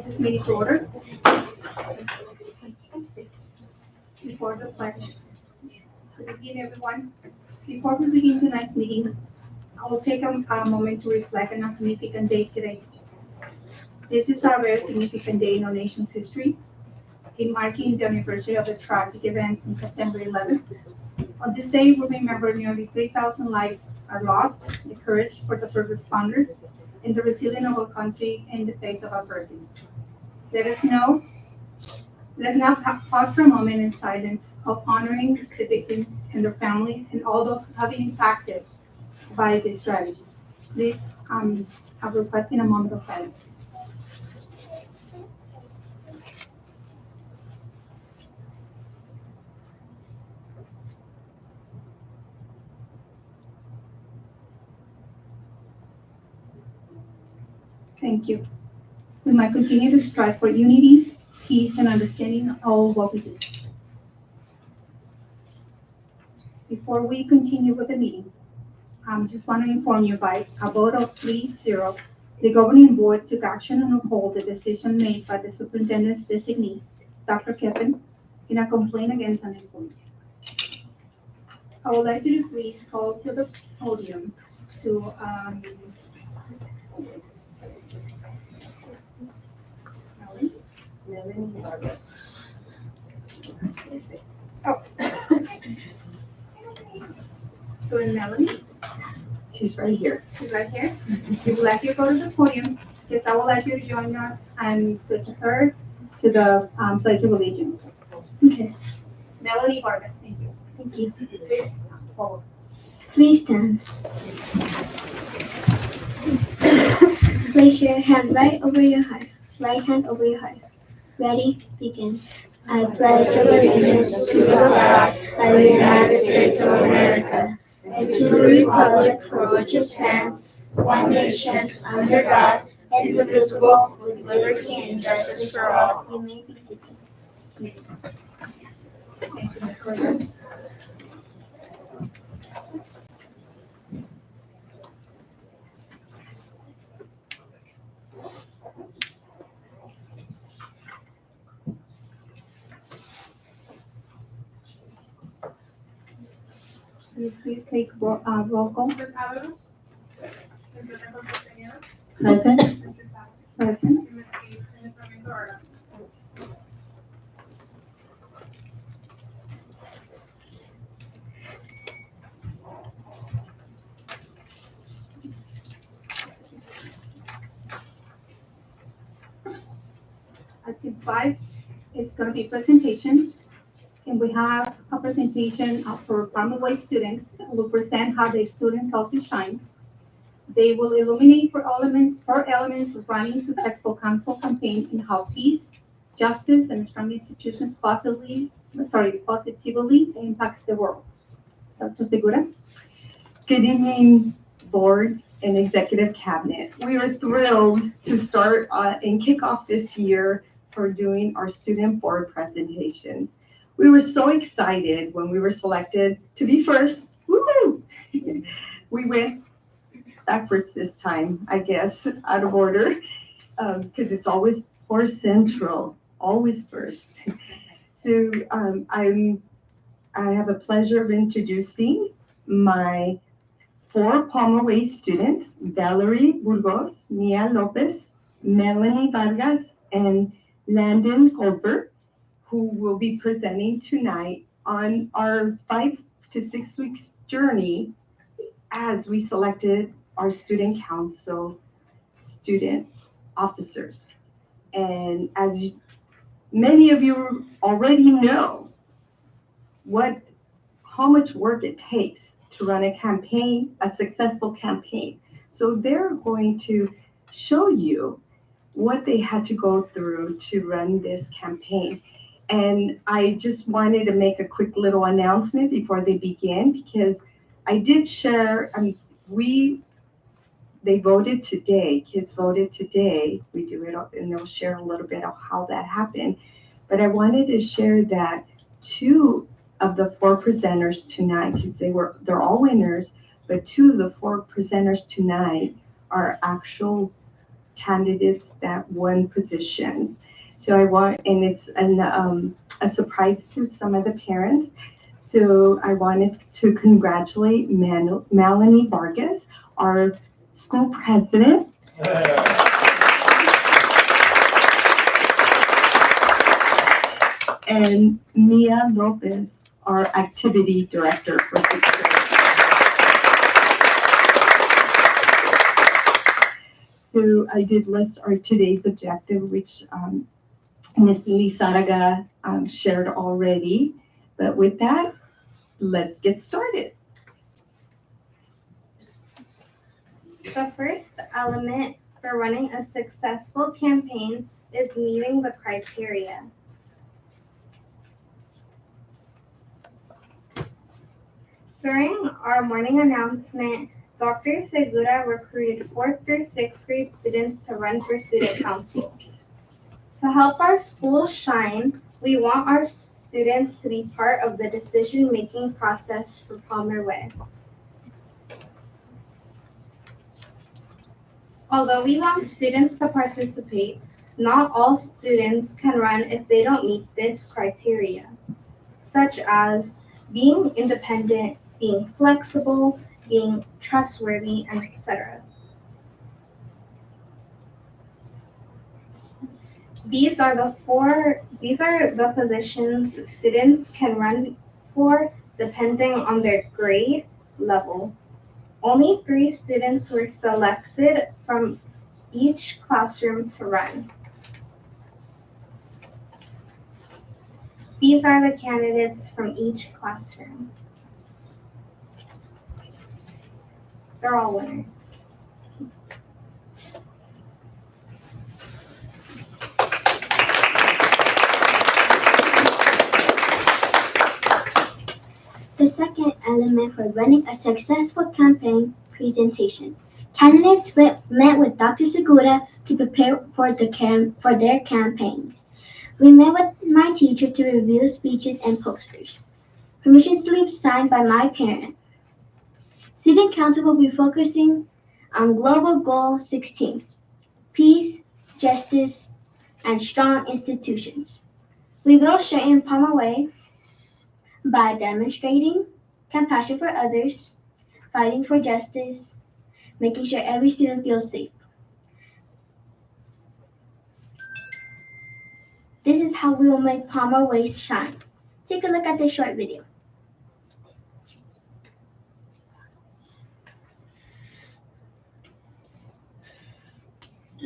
This meeting to order. Before the pledge, to begin, everyone. Before we begin tonight's meeting, I will take a moment to reflect on a significant day today. This is a very significant day in our nation's history, in marking the anniversary of the tragic events on September 11th. On this day, we remember nearly 3,000 lives are lost, the courage for the first responders, and the resilience of our country in the face of adversity. Let's now pause for a moment in silence of honoring the victims and their families and all those who have been impacted by this tragedy. Please, I'm requesting a moment of silence. Thank you. We might continue to strive for unity, peace, and understanding of all what we do. Before we continue with the meeting, I just want to inform you by a vote of 3-0, the governing board took action and uphold the decision made by the superintendent's designee, Dr. Kippen, in a complaint against an employee. I would like you to please call to the podium to Melanie Vargas. Oh. Student Melanie? She's right here. She's right here. We would like you to go to the podium, because I would like you to join us and to her to the Pledge of Allegiance. Okay. Melanie Vargas, thank you. Thank you. Please follow. Please stand. Place your hand right over your heart. Right hand over your heart. Ready? Begin. I pledge allegiance to the flag of the United States of America and to the republic for which it stands, one nation, under God, indivisible, with liberty and justice for all. You may be seated. Thank you. Will you please take roll call? Ms. Avalos? Present. Present. Ms. Sarmiento Arda? Item 5 is going to be presentations. And we have a presentation for Farmer Way students who will present how their student healthy shines. They will illuminate four elements of running a successful council campaign and how peace, justice, and strong institutions positively impacts the world. Dr. Segura? Good evening, board and executive cabinet. We are thrilled to start and kick off this year for doing our student board presentations. We were so excited when we were selected to be first. Woo-hoo! We went backwards this time, I guess, out of order, because it's always for Central, always first. So I have a pleasure of introducing my 4 Palmer Way students, Valerie Burgos, Mia Lopez, Melanie Vargas, and Landon Goldberg, who will be presenting tonight on our 5 to 6 weeks journey as we selected our student council student officers. And as many of you already know, how much work it takes to run a campaign, a successful campaign. So they're going to show you what they had to go through to run this campaign. And I just wanted to make a quick little announcement before they begin, because I did share, they voted today, kids voted today. We do it, and they'll share a little bit of how that happened. But I wanted to share that 2 of the 4 presenters tonight, because they're all winners, but 2 of the 4 presenters tonight are actual candidates that won positions. So and it's a surprise to some of the parents. So I wanted to congratulate Melanie Vargas, our school president. And Mia Lopez, our activity director for 6th grade. So I did list our today's objective, which Ms. Lizarraga shared already. But with that, let's get started. The first element for running a successful campaign is meeting the criteria. During our morning announcement, Dr. Segura recruited 4th through 6th grade students to run for student council. To help our school shine, we want our students to be part of the decision-making process for Palmer Way. Although we want students to participate, not all students can run if they don't meet this criteria, such as being independent, being flexible, being trustworthy, etc. These are the positions students can run for depending on their grade level. Only 3 students were selected from each classroom to run. These are the candidates from each classroom. They're all winners. The second element for running a successful campaign, presentation. Candidates met with Dr. Segura to prepare for their campaigns. We met with my teacher to review speeches and posters. Permission slips signed by my parent. Student Council will be focusing on Global Goal 16, peace, justice, and strong institutions. We will strengthen Palmer Way by demonstrating compassion for others, fighting for justice, making sure every student feels safe. This is how we will make Palmer Way shine. Take a look at this short video.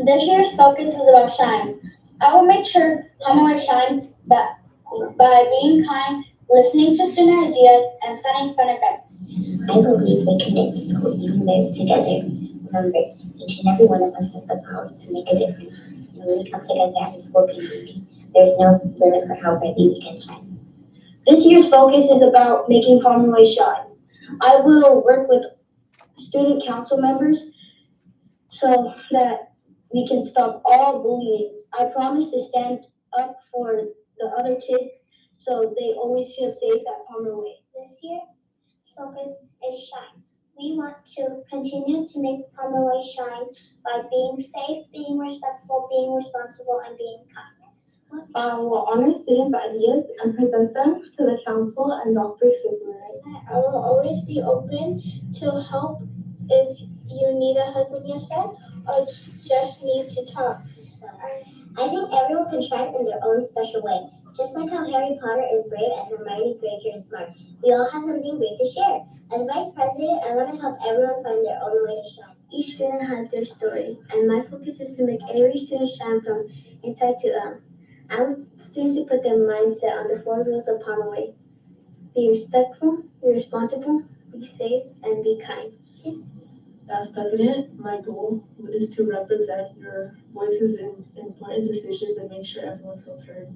This year's focus is about shine. I will make sure Palmer Way shines by being kind, listening to student ideas, and planning fun events. I believe we can make the school even live together. Remember, each and every one of us has the power to make a difference. And when we come together as a school community, there's no limit for how brightly we can shine. This year's focus is about making Palmer Way shine. I will work with student council members so that we can stop all bullying. I promise to stand up for the other kids so they always feel safe at Palmer Way. This year's focus is shine. We continue to make Pomeroy shine by being safe, being respectful, being responsible, and being kind. Will honor students' ideas and present them to the council and Dr. Superman. I will always be open to help if you need a hug when you're sad or just need to talk. I think everyone can shine in their own special way. Just like how Harry Potter is brave and Hermione Granger is smart, we all have something great to share. As Vice President, I want to help everyone find their own way to shine. Each student has their story, and my focus is to make every student shine from inside to out. I want students to put their mindset on the four rules of Pomeroy. Be respectful, be responsible, be safe, and be kind. As president, my goal is to represent your voices in important decisions and make sure everyone feels heard.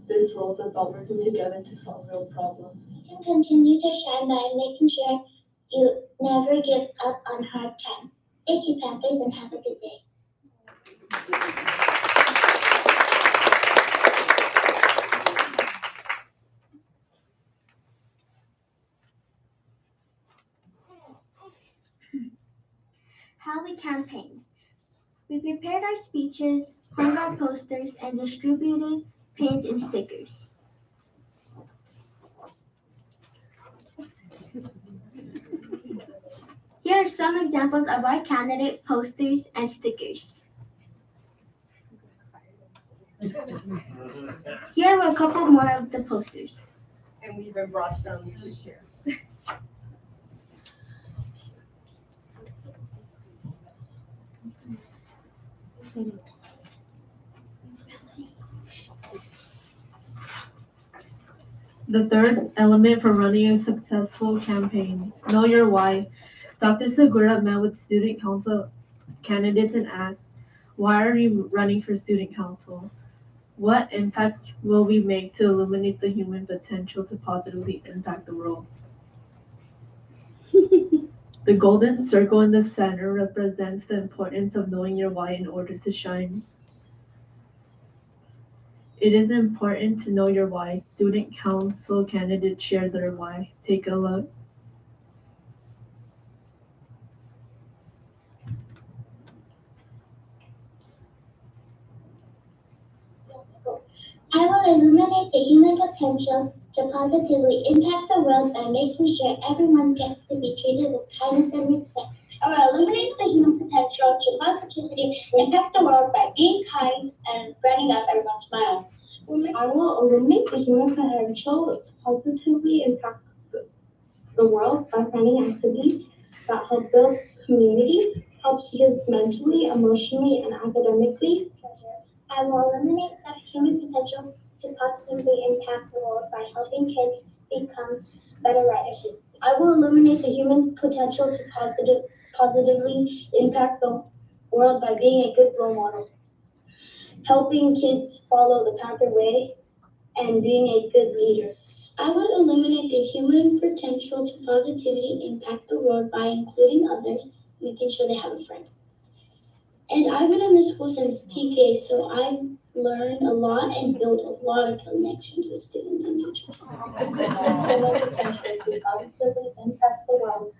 This role is about working together to solve real problems. You can continue to shine by making sure you never give up on hard times. Thank you, Panthers, and have a good day. How we campaign. We prepared our speeches, hung our posters, and distributed pins and stickers. Here are some examples of our candidate posters and stickers. Here were a couple more of the posters. And we even brought some to share. The third element for running a successful campaign, know your why. Dr. Segura met with student council candidates and asked, why are you running for student council? What impact will we make to illuminate the human potential to positively impact the world? The golden circle in the center represents the importance of knowing your why in order to shine. It is important to know your why. Student council candidates share their why. Take a look. I will illuminate the human potential to positively impact the world by making sure everyone gets to be treated with kindness and respect. I will illuminate the human potential to positively impact the world by being kind and brightening up everyone's smile. I will illuminate the human potential to positively impact the world by finding activities that help build community, help students mentally, emotionally, and academically. I will eliminate the human potential to positively impact the world by helping kids become better writers. I will illuminate the human potential to positively impact the world by being a good role model, helping kids follow the Panther way, and being a good leader. I will illuminate the human potential to positively impact the world by including others, making sure they have a friend. And I've been in this school since TK, so I've learned a lot and built a lot of connections with students and teachers. Human potential to positively impact the world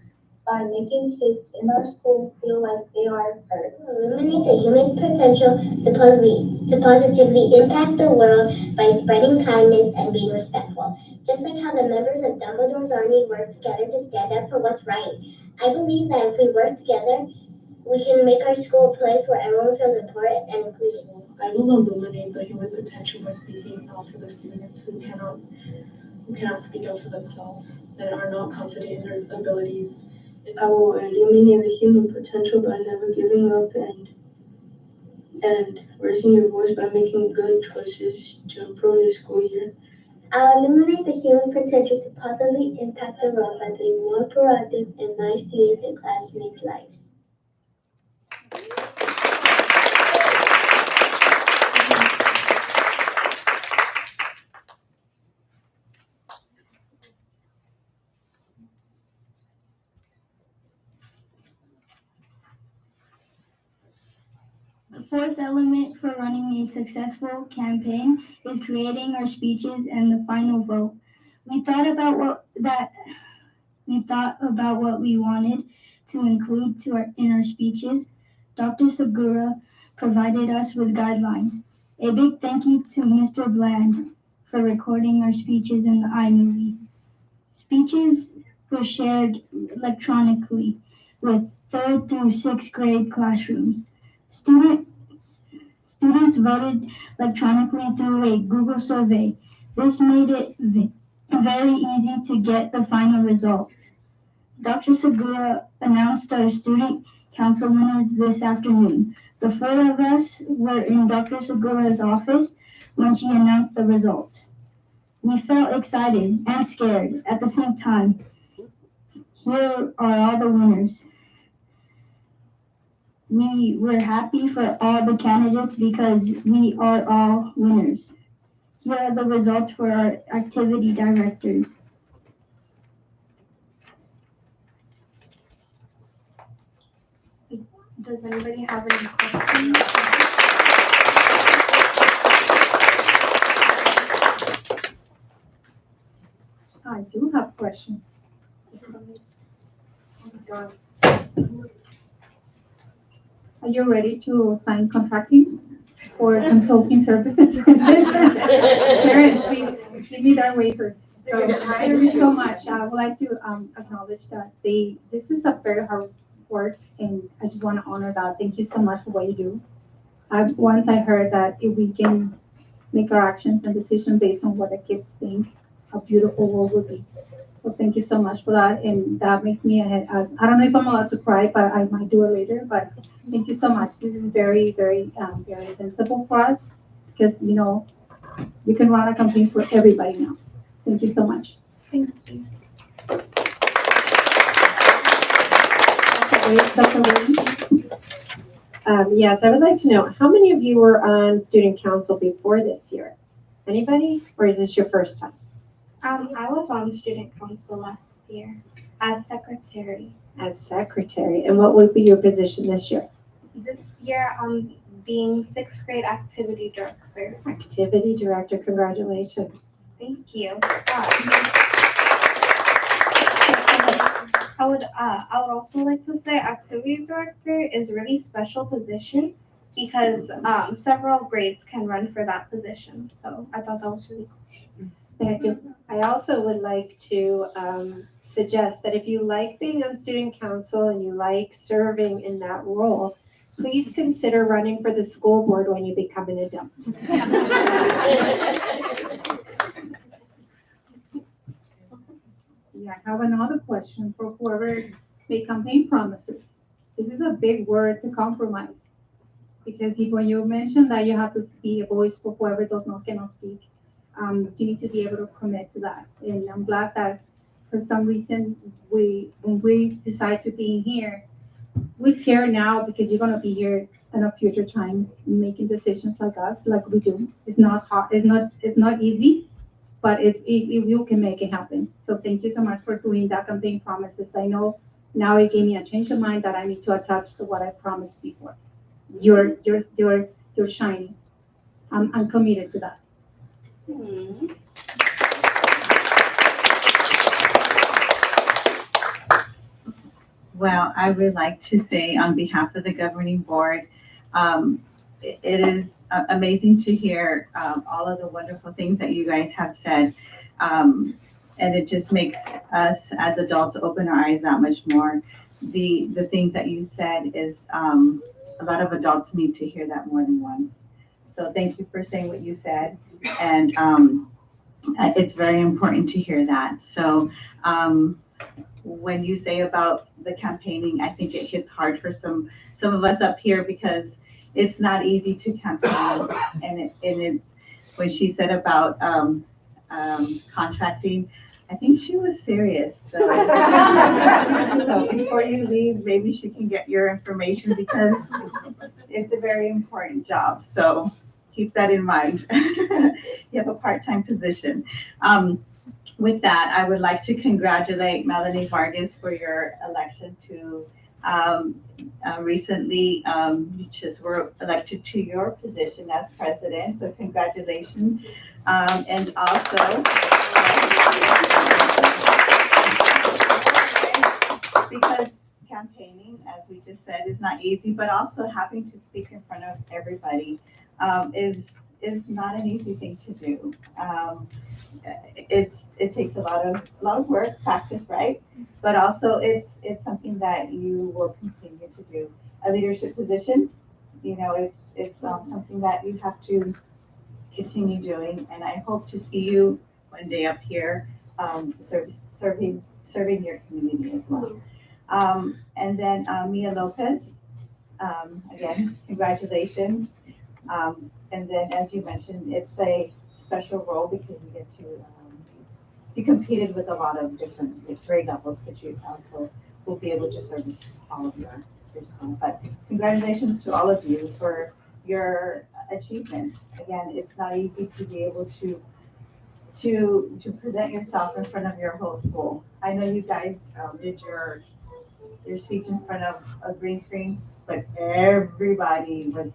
by making kids in our school feel like they are heard. Eliminate the human potential to positively impact the world by spreading kindness and being respectful. Just like how the members of Dumbledore's army work together to stand up for what's right. I believe that if we work together, we can make our school a place where everyone feels important and included. I will illuminate the human potential by speaking out for the students who cannot speak out for themselves and are not confident in their abilities. I will illuminate the human potential by never giving up and raising your voice by making good choices to improve your school year. I'll eliminate the human potential to positively impact the world by being more proactive and nice students and classmates' lives. The fourth element for running a successful campaign is creating our speeches and the final vote. We thought about what we wanted to include in our speeches, Dr. Segura provided us with guidelines. A big thank you to Mr. Bland for recording our speeches in the iMovie. Speeches were shared electronically with 3rd through 6th grade classrooms. Students voted electronically through a Google survey. This made it very easy to get the final results. Dr. Segura announced our student council winners this afternoon. The 4 of us were in Dr. Segura's office when she announced the results. We felt excited and scared at the same time. Here are all the winners. We were happy for all the candidates because we are all winners. Here are the results for our activity directors. Does anybody have any questions? I do have questions. Are you ready to sign contracting for consulting services? Karen, please give me that waiver. So, thank you so much. I would like to acknowledge that this is a very hard work, and I just want to honor that. Thank you so much for what you do. Once I heard that if we can make our actions and decisions based on what the kids think, how beautiful world would be. So thank you so much for that, and that makes me ahead. I don't know if I'm allowed to cry, but I might do it later. But thank you so much. This is very, very, very sensible for us because you can run a company for everybody now. Thank you so much. Thank you. Dr. Williams? Yes, I would like to know, how many of you were on student council before this year? Anybody? Or is this your first time? I was on student council last year as secretary. As secretary. And what will be your position this year? This year, I'm being 6th grade activity director. Activity director. Congratulations. Thank you. I would also like to say activity director is a really special position because several grades can run for that position. So I thought that was really cool. Thank you. I also would like to suggest that if you like being on student council and you like serving in that role, please consider running for the school board when you become an adult. Yeah, I have another question for whoever made campaign promises. This is a big word to compromise. Because when you mention that you have to be a voice for whoever cannot speak, you need to be able to commit to that. And I'm glad that for some reason, when we decide to be here, we're scared now because you're gonna be here in a future time making decisions like us, like we do. It's not hard, it's not easy, but if you can make it happen. So thank you so much for doing that campaign promises. I know now it gave me a change of mind that I need to attach to what I promised before. You're shining. I'm committed to that. Well, I would like to say on behalf of the governing board, it is amazing to hear all of the wonderful things that you guys have said. And it just makes us as adults open our eyes that much more. The things that you said is a lot of adults need to hear that more than once. So thank you for saying what you said. And it's very important to hear that. So when you say about the campaigning, I think it hits hard for some of us up here because it's not easy to campaign. And it's when she said about contracting, I think she was serious. So, so before you leave, maybe she can get your information because it's a very important job. So keep that in mind. You have a part-time position. With that, I would like to congratulate Melanie Vargas for your election to recently, you just were elected to your position as president. So congratulations. And also, because campaigning, as we just said, is not easy, but also having to speak in front of everybody is not an easy thing to do. It takes a lot of work, practice, right? But also it's something that you will continue to do. A leadership position, it's something that you have to continue doing, and I hope to see you one day up here, serving your community as well. And then Mia Lopez, again, congratulations. And then, as you mentioned, it's a special role because you get to, you competed with a lot of different grade levels, but you also will be able to service all of your school. But congratulations to all of you for your achievement. Again, it's not easy to be able to present yourself in front of your whole school. I know you guys did your speech in front of a green screen, but everybody was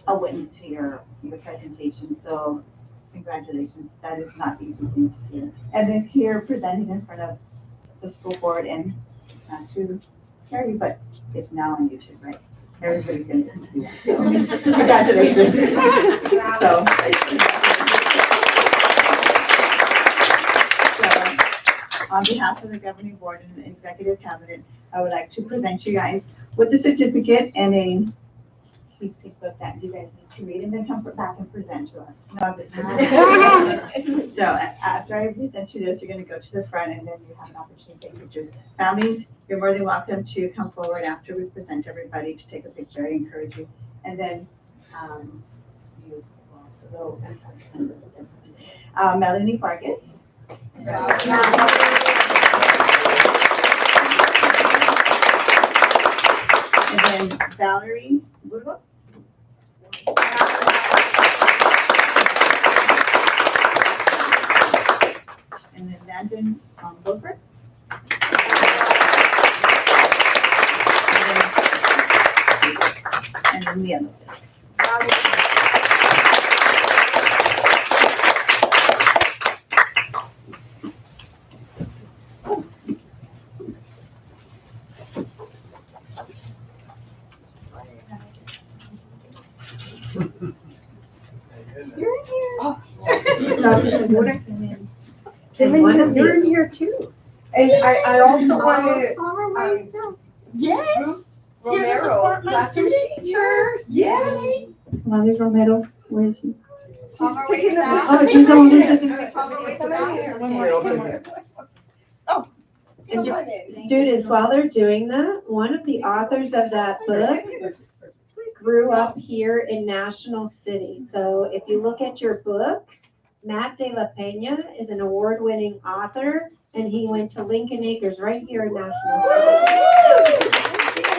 a witness to your presentation. So congratulations. That is not an easy thing to do. And then here presenting in front of the school board, and not to scare you, but it's now on YouTube, right? Everybody's going to see that. So, congratulations. So on behalf of the governing board and the executive cabinet, I would like to present you guys with a certificate and a keepsake book that you guys need to read and then come back and present to us. No, I'm just kidding. So after I present you this, you're going to go to the front and then you have an opportunity to take pictures. Families, you're more than welcome to come forward after we present everybody to take a picture. I encourage you. And then you will also go. Melanie Vargas. And then Valerie Burgos. And then Landon Beaufort. And then Mia Lopez. You're in here too. And I also want to, yes, Romero, classroom teacher, yes. Mavis Romero, where is she? She's taking the Oh, she's the one who's taking the picture. Oh. Students, while they're doing that, one of the authors of that book grew up here in National City. So if you look at your book, Matt De La Pena is an award-winning author, and he went to Lincoln Acres right here in National City.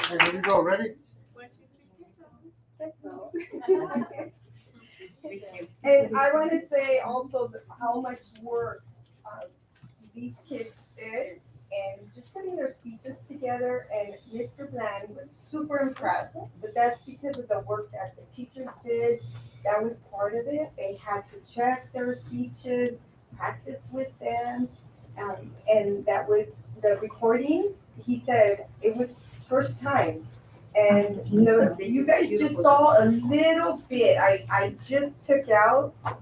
Here we go, ready? And I want to say also how much work these kids did and just putting their speeches together, and Mr. Bland was super impressed, but that's because of the work that the teachers did. That was part of it. They had to check their speeches, practice with them, and that was the recordings. He said it was first time, and you guys just saw a little bit. I just took out, I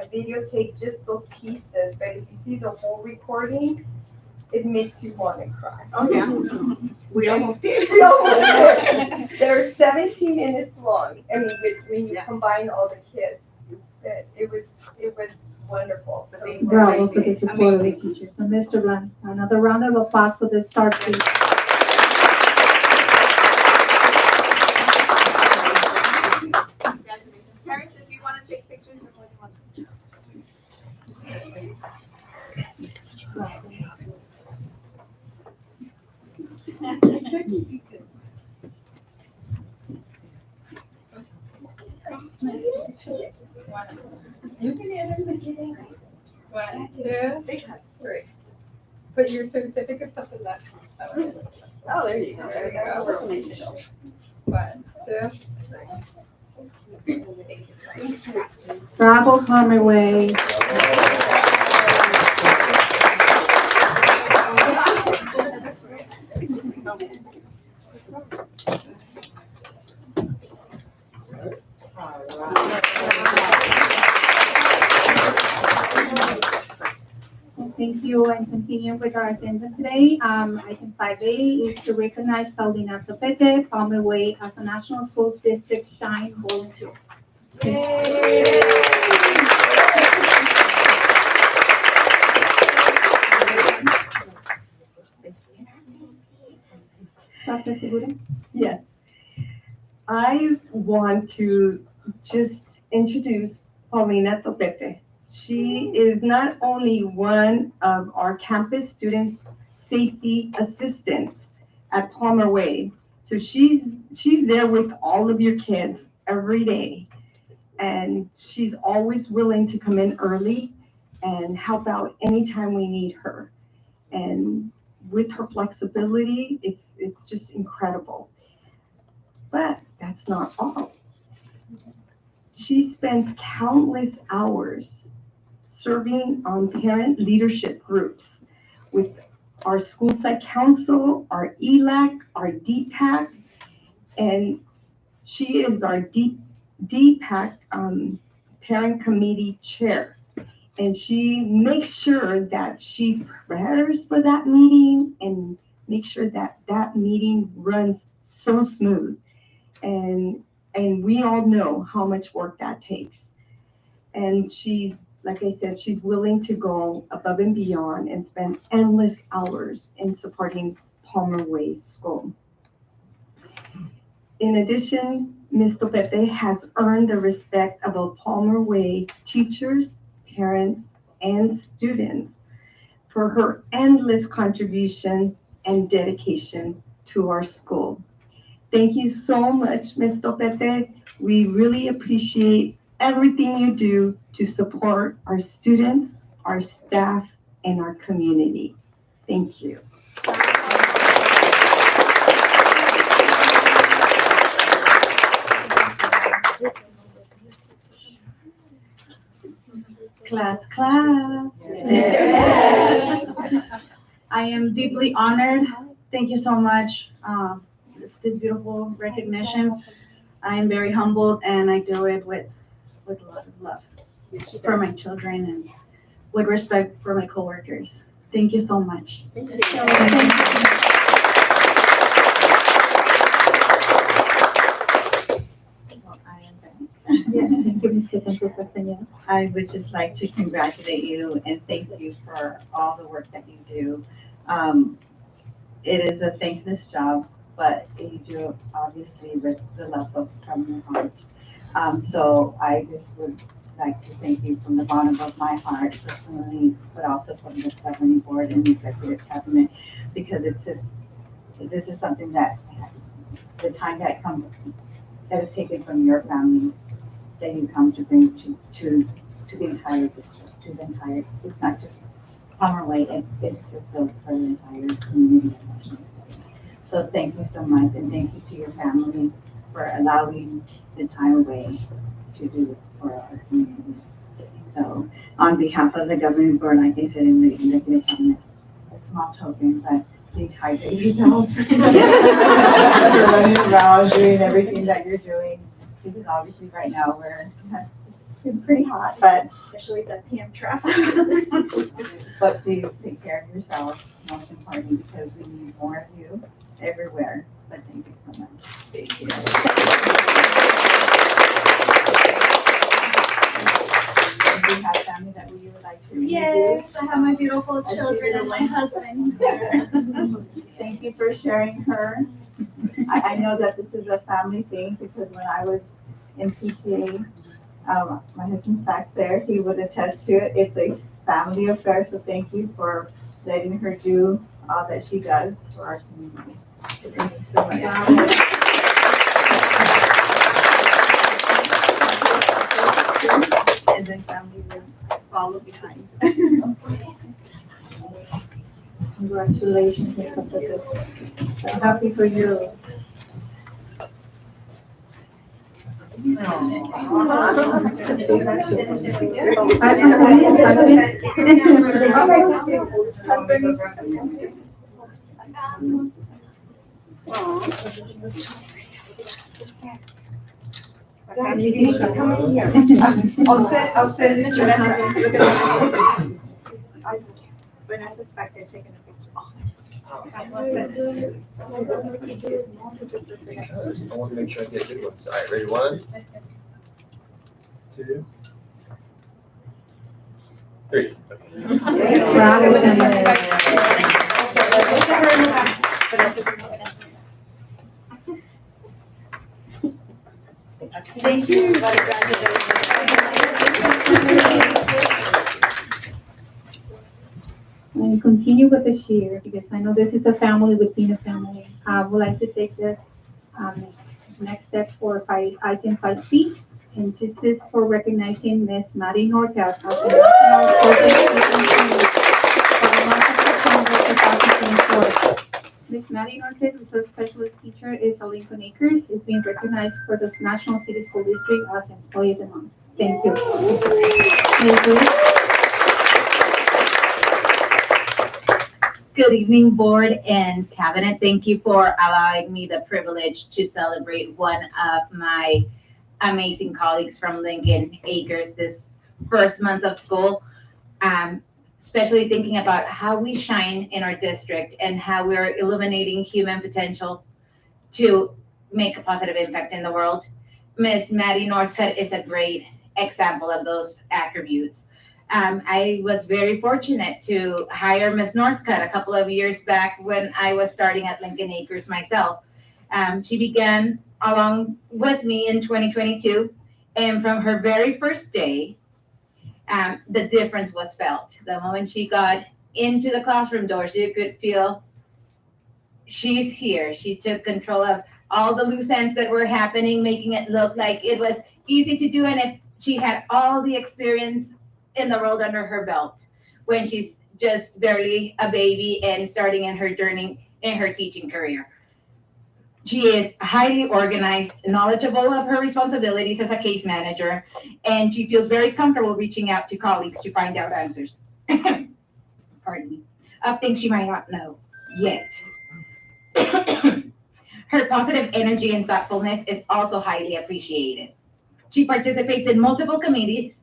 videotaped just those pieces, but if you see the whole recording, it makes you want to cry. Oh, yeah. We almost did. We almost did. They're 17 minutes long. I mean, when you combine all the kids, it was wonderful. So, Bravo for the support of the teachers. So Mr. Bland, another round of applause for the start, please. Parents, if you want to take pictures of what you want. You can enter the beginning. 1, 2, 3. Put your certificates up in that. Oh, there you go. There you go. 1, 2, 3. Bravo, Carmen Way. Thank you, and continue with our agenda today. Item 5A is to recognize Paulina Topete, Palmer Way, as a National Schools District Shine Volunteer. Dr. Segura? Yes. I want to just introduce Paulina Topete. She is not only one of our campus student safety assistants at Palmer Way. So she's there with all of your kids every day. And she's always willing to come in early and help out anytime we need her. And with her flexibility, it's just incredible. But that's not all. She spends countless hours serving on parent leadership groups with our school site council, our ELAC, our DPAC, and she is our DPAC parent committee chair. And she makes sure that she prepares for that meeting and makes sure that that meeting runs so smooth. And we all know how much work that takes. And she's, like I said, she's willing to go above and beyond and spend endless hours in supporting Palmer Way School. In addition, Ms. Topete has earned the respect of all Palmer Way teachers, parents, and students for her endless contribution and dedication to our school. Thank you so much, Ms. Topete. We really appreciate everything you do to support our students, our staff, and our community. Thank you. Class. Yes. I am deeply honored. Thank you so much for this beautiful recognition. I am very humbled, and I do it with a lot of love for my children and with respect for my coworkers. Thank you so much. Thank you. I would just like to congratulate you and thank you for all the work that you do. It is a thankless job, but you do it obviously with the love from your heart. So I just would like to thank you from the bottom of my heart personally, but also from the governing board and the executive cabinet, because it's just, this is something that the time that is taken from your family that you come to bring to the entire district, to the entire, it's not just Palmer Way, it goes for the entire community. So thank you so much, and thank you to your family for allowing the time away to do this for our community. So on behalf of the governing board, like I said in the executive cabinet, a small token, but please hydrate yourself. You're running around doing everything that you're doing, because obviously right now it's pretty hot, but Especially the PM traffic. but please take care of yourself, most importantly, because we need more of you everywhere. But thank you so much. Thank you. Do you have family that you would like to introduce? Yes, I have my beautiful children and my husband here. Thank you for sharing her. I know that this is a family thing, because when I was in PTA, my husband's back there, he would attest to it. It's a family affair, so thank you for letting her do all that she does for our community. So thank you so much. And then family will follow behind. Congratulations, Ms. Topete. So happy for you. You can come in here. I'll send it to Vanessa. Look at Vanessa's back there taking a picture. I want to make sure I get good ones. All right, ready? 1, 2, 3. Thank you. And continue with the share because I know this is a family within a family. I would like to take this next step for item 5C. And this is for recognizing Miss Maddie Norcap as the National for the month of September 2024. Miss Maddie Norcap, resource specialist teacher, is a Lincoln Acres, is being recognized for the National City School District as Employee of the Month. Thank you. Ms. Ruiz? Good evening, board and cabinet. Thank you for allowing me the privilege to celebrate one of my amazing colleagues from Lincoln Acres this first month of school. Especially thinking about how we shine in our district and how we're illuminating human potential to make a positive impact in the world. Miss Maddie Northcutt is a great example of those attributes. I was very fortunate to hire Miss Northcutt a couple of years back when I was starting at Lincoln Acres myself. She began along with me in 2022, and from her very first day, the difference was felt. The moment she got into the classroom doors, you could feel she's here. She took control of all the loose ends that were happening, making it look like it was easy to do, and she had all the experience in the world under her belt when she's just barely a baby and starting in her journey in her teaching career. She is highly organized, knowledgeable of her responsibilities as a case manager, and she feels very comfortable reaching out to colleagues to find out answers, pardon me, of things she might not know yet. Her positive energy and thoughtfulness is also highly appreciated. She participates in multiple committees.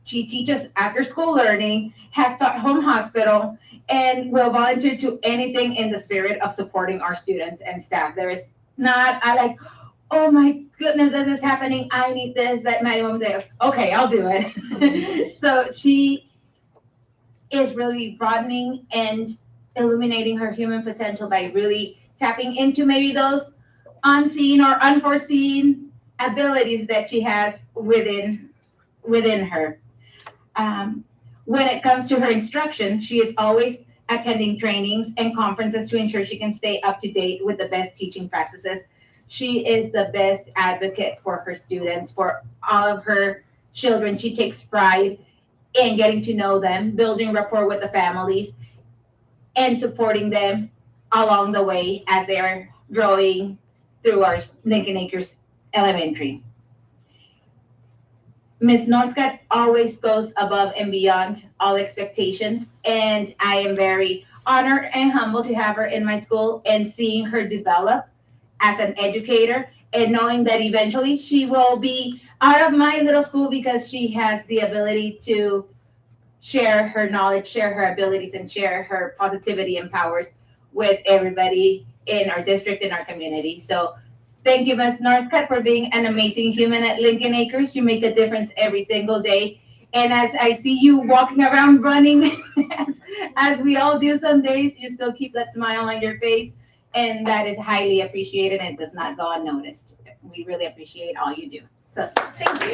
She teaches after-school learning, has taught home hospital, and will volunteer to anything in the spirit of supporting our students and staff. There is not, oh my goodness, this is happening. I need this, that Maddie woman there. Okay, I'll do it. So she is really broadening and illuminating her human potential by really tapping into maybe those unseen or unforeseen abilities that she has within her. When it comes to her instruction, she is always attending trainings and conferences to ensure she can stay up to date with the best teaching practices. She is the best advocate for her students, for all of her children. She takes pride in getting to know them, building rapport with the families, and supporting them along the way as they are growing through our Lincoln Acres Elementary. Ms. Northcutt always goes above and beyond all expectations, and I am very honored and humbled to have her in my school and seeing her develop as an educator and knowing that eventually she will be out of my little school because she has the ability to share her knowledge, share her abilities, and share her positivity and powers with everybody in our district and our community. So thank you, Ms. Northcutt, for being an amazing human at Lincoln Acres. You make a difference every single day. And as I see you walking around running, as we all do some days, you still keep that smile on your face. And that is highly appreciated and does not go unnoticed. We really appreciate all you do. So thank you.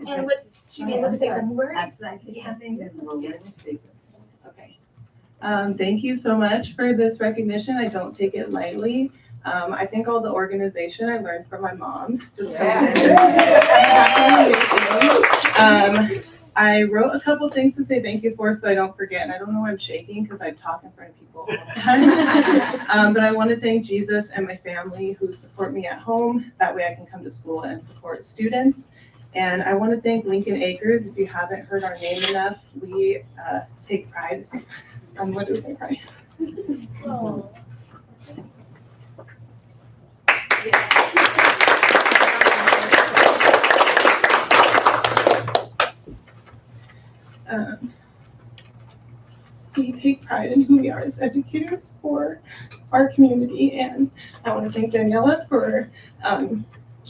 And would she be able to say some words? Yes. Okay. Thank you so much for this recognition. I don't take it lightly. I think all the organization I learned from my mom. I wrote a couple things to say thank you for so I don't forget, and I don't know why I'm shaking because I talk in front of people all the time. But I want to thank Jesus and my family who support me at home. That way I can come to school and support students. And I want to thank Lincoln Acres. If you haven't heard our name enough, we take pride. What do we take pride? We take pride in who we are as educators for our community, and I want to thank Daniela for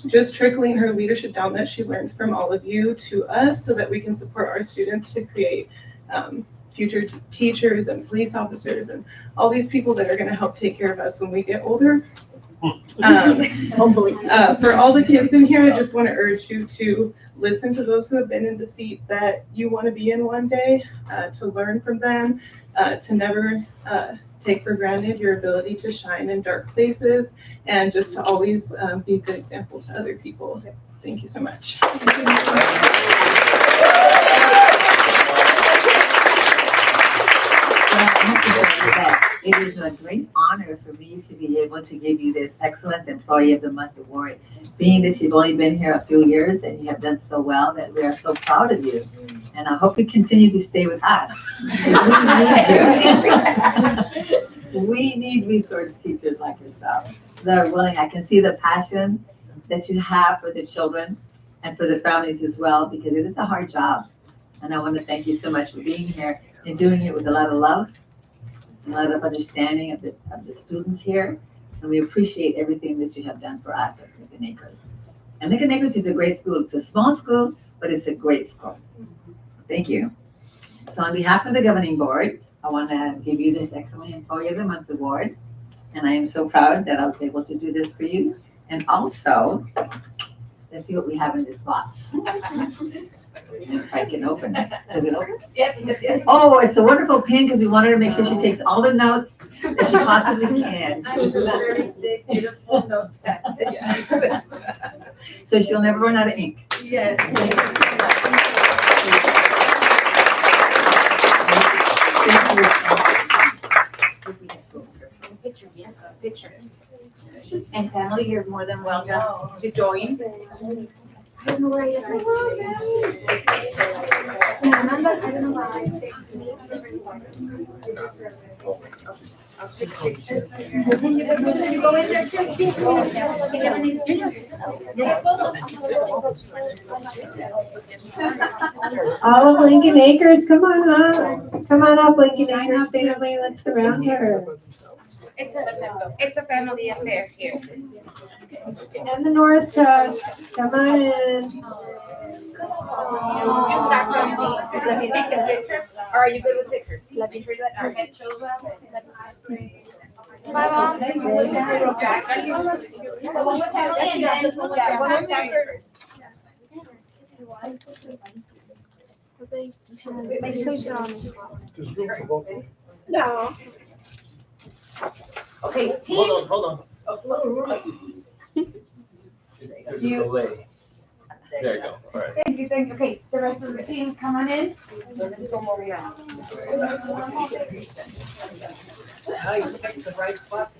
just trickling her leadership down that she learns from all of you to us so that we can support our students to create future teachers and police officers and all these people that are going to help take care of us when we get older. Hopefully. For all the kids in here, I just want to urge you to listen to those who have been in the seat that you want to be in one day, to learn from them, to never take for granted your ability to shine in dark places, and just to always be a good example to other people. Thank you so much. It is a great honor for me to be able to give you this Excellence Employee of the Month award. Being that you've only been here a few years and you have done so well, that we are so proud of you. And I hope you continue to stay with us. We need resource teachers like yourself that are willing. I can see the passion that you have for the children and for the families as well, because it is a hard job. And I want to thank you so much for being here and doing it with a lot of love, a lot of understanding of the students here. And we appreciate everything that you have done for us at Lincoln Acres. And Lincoln Acres is a great school. It's a small school, but it's a great school. Thank you. So on behalf of the governing board, I want to give you this Excellent Employee of the Month award. And I am so proud that I was able to do this for you. And also, let's see what we have in this box. If I can open it. Does it open? Yes, yes. Oh, it's a wonderful pin because we wanted to make sure she takes all the notes that she possibly can. Very big, beautiful notepad. So she'll never run out of ink. Yes. Picture, yes, a picture. And family, you're more than welcome to join. I don't know where I get my I don't know why. Can you go in there too? All of Lincoln Acres, come on up. Come on up, Lincoln Acres family. Let's surround her. It's a family affair here. And the North Coast, come on in. Let me take a picture. Or are you good with pictures? Let me let our head shows up. My mom. There's room for both of them. No. Okay, team. Hold on. There's a delay. There you go, all right. Thank you. Okay, the rest of the team, come on in. Let's go more around. Now you picked the right spot.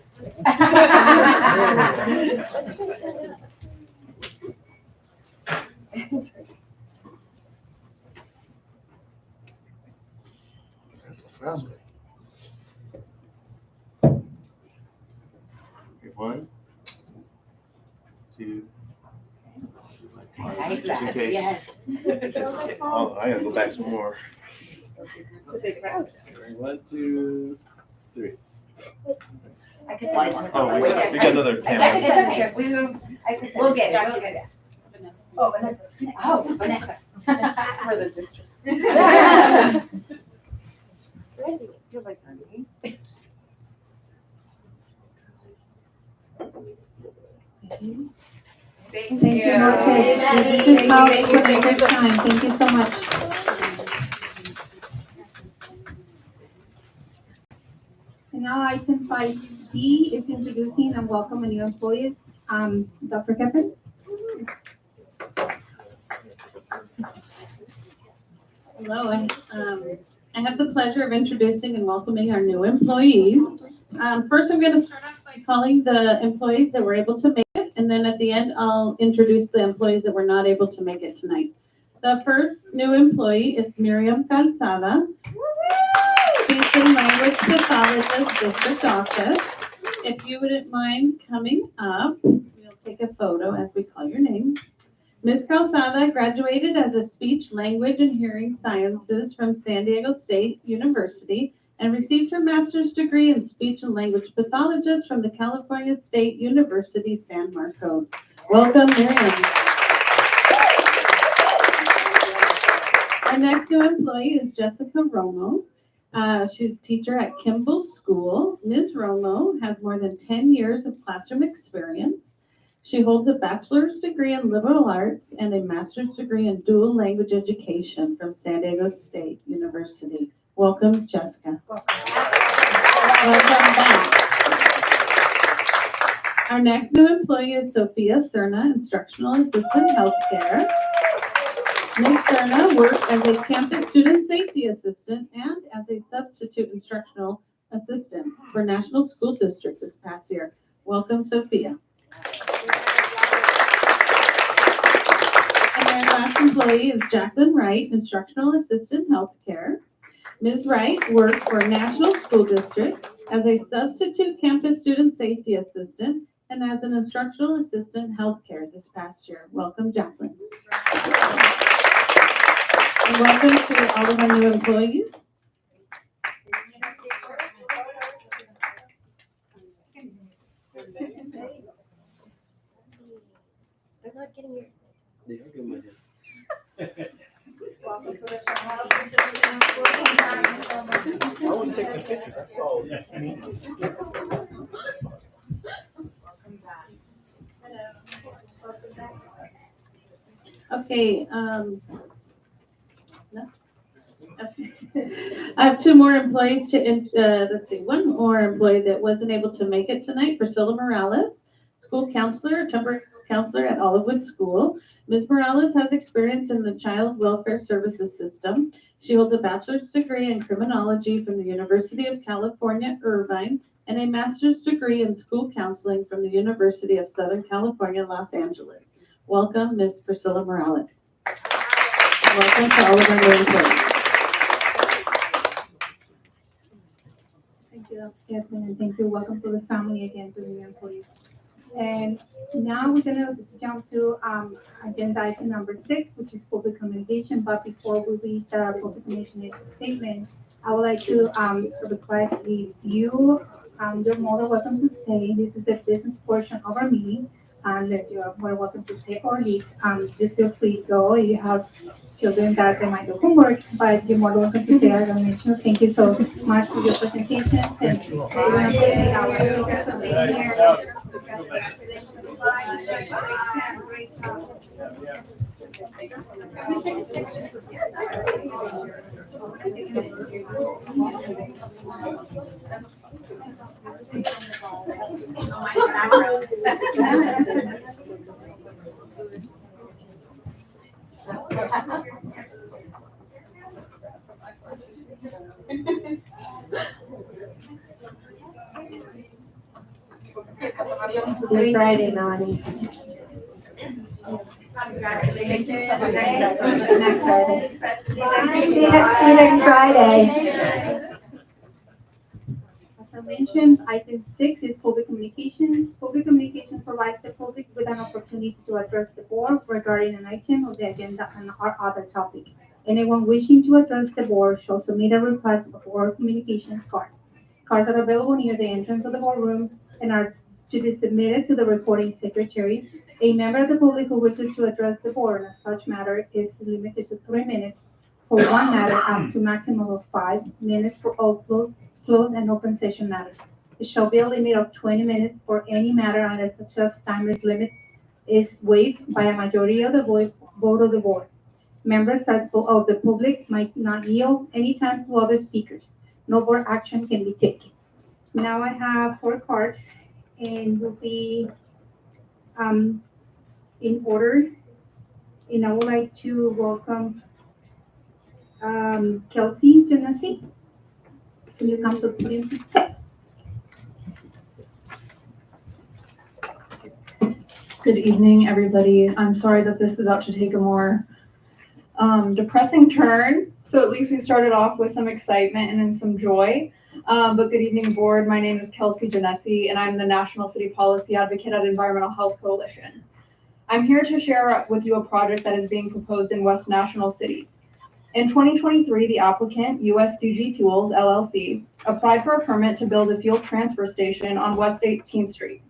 That's a family. Okay, 1, 2. Just in case. Yes. Oh, I gotta go back some more. It's a big crowd. 1, 2, 3. I could slide. Oh, we got another camera. It's okay. We'll get it. Oh, Vanessa. Oh, Vanessa. For the district. You're like, honey. Thank you. Okay, this is how we put in this time. Thank you so much. And now item 5D is introducing and welcoming new employees. Dr. Kevin? Hello, I have the pleasure of introducing and welcoming our new employees. First, I'm going to start off by calling the employees that were able to make it, and then at the end, I'll introduce the employees that were not able to make it tonight. The first new employee is Miriam Calzada. She's the language pathologist district office. If you wouldn't mind coming up, we'll take a photo as we call your name. Ms. Calzada graduated as a speech, language, and hearing sciences from San Diego State University and received her master's degree in speech and language pathologist from the California State University, San Marcos. Welcome, Miriam. Our next new employee is Jessica Romo. She's a teacher at Kimball School. Ms. Romo has more than 10 years of classroom experience. She holds a bachelor's degree in liberal arts and a master's degree in dual language education from San Diego State University. Welcome, Jessica. Welcome back. Our next new employee is Sophia Cerna, Instructional Assistant Healthcare. Ms. Cerna worked as a campus student safety assistant and as a substitute instructional assistant for National School District this past year. Welcome, Sophia. And our last employee is Jacqueline Wright, Instructional Assistant Healthcare. Ms. Wright worked for National School District as a substitute campus student safety assistant and as an instructional assistant healthcare this past year. Welcome, Jacqueline. And welcome to all of our new employees. I'm not getting your. I was taking pictures, that's all. Okay, no? Okay. I have two more employees let's see, one more employee that wasn't able to make it tonight, Priscilla Morales, school counselor, temporary school counselor at Olivewood School. Ms. Morales has experience in the Child Welfare Services system. She holds a bachelor's degree in criminology from the University of California, Irvine, and a master's degree in school counseling from the University of Southern California, Los Angeles. Welcome, Ms. Priscilla Morales. Welcome to all of our new employees. Thank you, Jasmine, and thank you. Welcome to the family again, to the new employees. And now we're gonna jump to agenda item number 6, which is public communication. But before we read the public communication statement, I would like to request if you're more than welcome to stay. This is the business portion of our meeting, and that you are more welcome to stay or leave. Just feel free to go. If you have children that they might do homework, but you're more than welcome to stay. As I mentioned, thank you so much for your presentations, and we're gonna appreciate our speakers for being here. See you Friday, Melanie. Next Friday. See you next Friday. As I mentioned, item 6 is public communications. Public communications provides the public with an opportunity to address the board regarding an item of the agenda and or other topic. Anyone wishing to address the board shall submit a request for board communications card. Cards are available near the entrance of the boardroom and are to be submitted to the recording secretary. A member of the public who wishes to address the board on such matter is limited to 3 minutes for one matter, up to maximum of 5 minutes for all closed and open session matters. It shall be a limit of 20 minutes for any matter unless such a time limit is waived by a majority of the vote of the board. Members of the public might not yield any time to other speakers. No board action can be taken. Now I have 4 cards and will be in order. And I would like to welcome Kelsey Genesi. Can you come to the podium, please? Good evening, everybody. I'm sorry that this is about to take a more depressing turn. So at least we started off with some excitement and then some joy. But good evening, board. My name is Kelsey Genesi, and I'm the National City Policy Advocate at Environmental Health Coalition. I'm here to share with you a project that is being proposed in West National City. In 2023, the applicant, USDG Fuels LLC, applied for a permit to build a fuel transfer station on West 18th Street.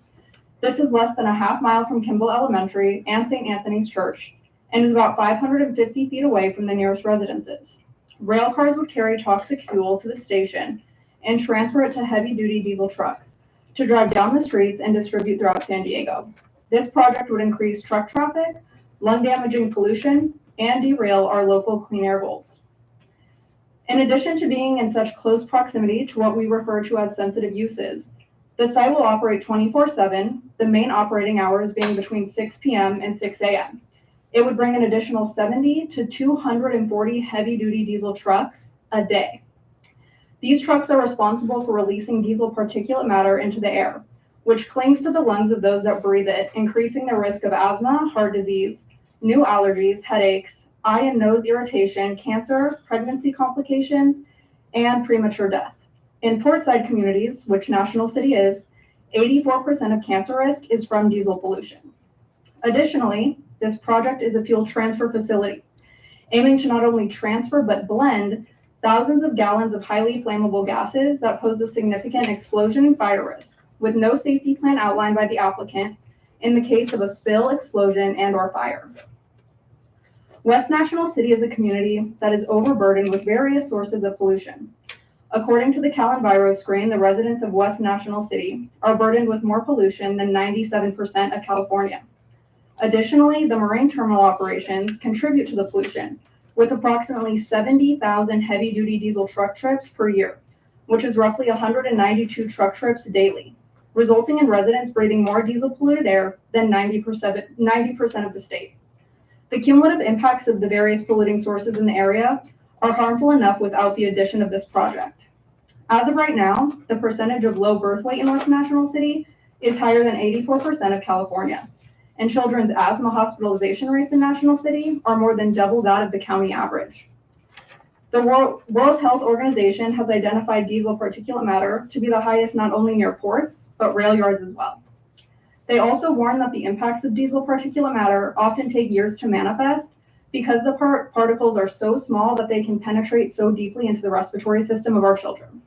This is less than a half mile from Kimball Elementary and St. Anthony's Church, and is about 550 feet away from the nearest residences. Rail cars would carry toxic fuel to the station and transfer it to heavy-duty diesel trucks to drive down the streets and distribute throughout San Diego. This project would increase truck traffic, lung-damaging pollution, and derail our local clean air goals. In addition to being in such close proximity to what we refer to as sensitive uses, the site will operate 24/7, the main operating hours being between 6 p.m. and 6 a.m. It would bring an additional 70 to 240 heavy-duty diesel trucks a day. These trucks are responsible for releasing diesel particulate matter into the air, which clings to the lungs of those that breathe it, increasing the risk of asthma, heart disease, new allergies, headaches, eye and nose irritation, cancer, pregnancy complications, and premature death. In portside communities, which National City is, 84% of cancer risk is from diesel pollution. Additionally, this project is a fuel transfer facility, aiming to not only transfer but blend thousands of gallons of highly flammable gases that pose a significant explosion and fire risk, with no safety plan outlined by the applicant in the case of a spill, explosion, and/or fire. West National City is a community that is overburdened with various sources of pollution. According to the CalEnviro screen, the residents of West National City are burdened with more pollution than 97% of California. Additionally, the marine terminal operations contribute to the pollution, with approximately 70,000 heavy-duty diesel truck trips per year, which is roughly 192 truck trips daily, resulting in residents breathing more diesel-polluted air than 90% of the state. The cumulative impacts of the various polluting sources in the area are harmful enough without the addition of this project. As of right now, the percentage of low birth weight in West National City is higher than 84% of California, and children's asthma hospitalization rates in National City are more than double that of the county average. The World Health Organization has identified diesel particulate matter to be the highest not only near ports, but rail yards as well. They also warn that the impacts of diesel particulate matter often take years to manifest because the particles are so small that they can penetrate so deeply into the respiratory system of our children.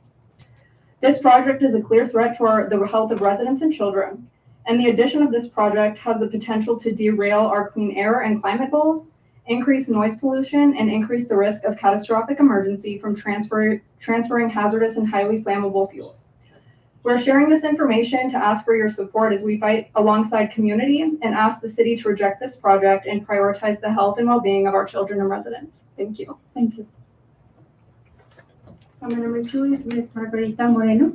This project is a clear threat to the health of residents and children, and the addition of this project has the potential to derail our clean air and climate goals, increase noise pollution, and increase the risk of catastrophic emergency from transferring hazardous and highly flammable fuels. We're sharing this information to ask for your support as we fight alongside community and ask the city to reject this project and prioritize the health and well-being of our children and residents. Thank you. Thank you. Comment number 2 is Ms. Margarita Moreno.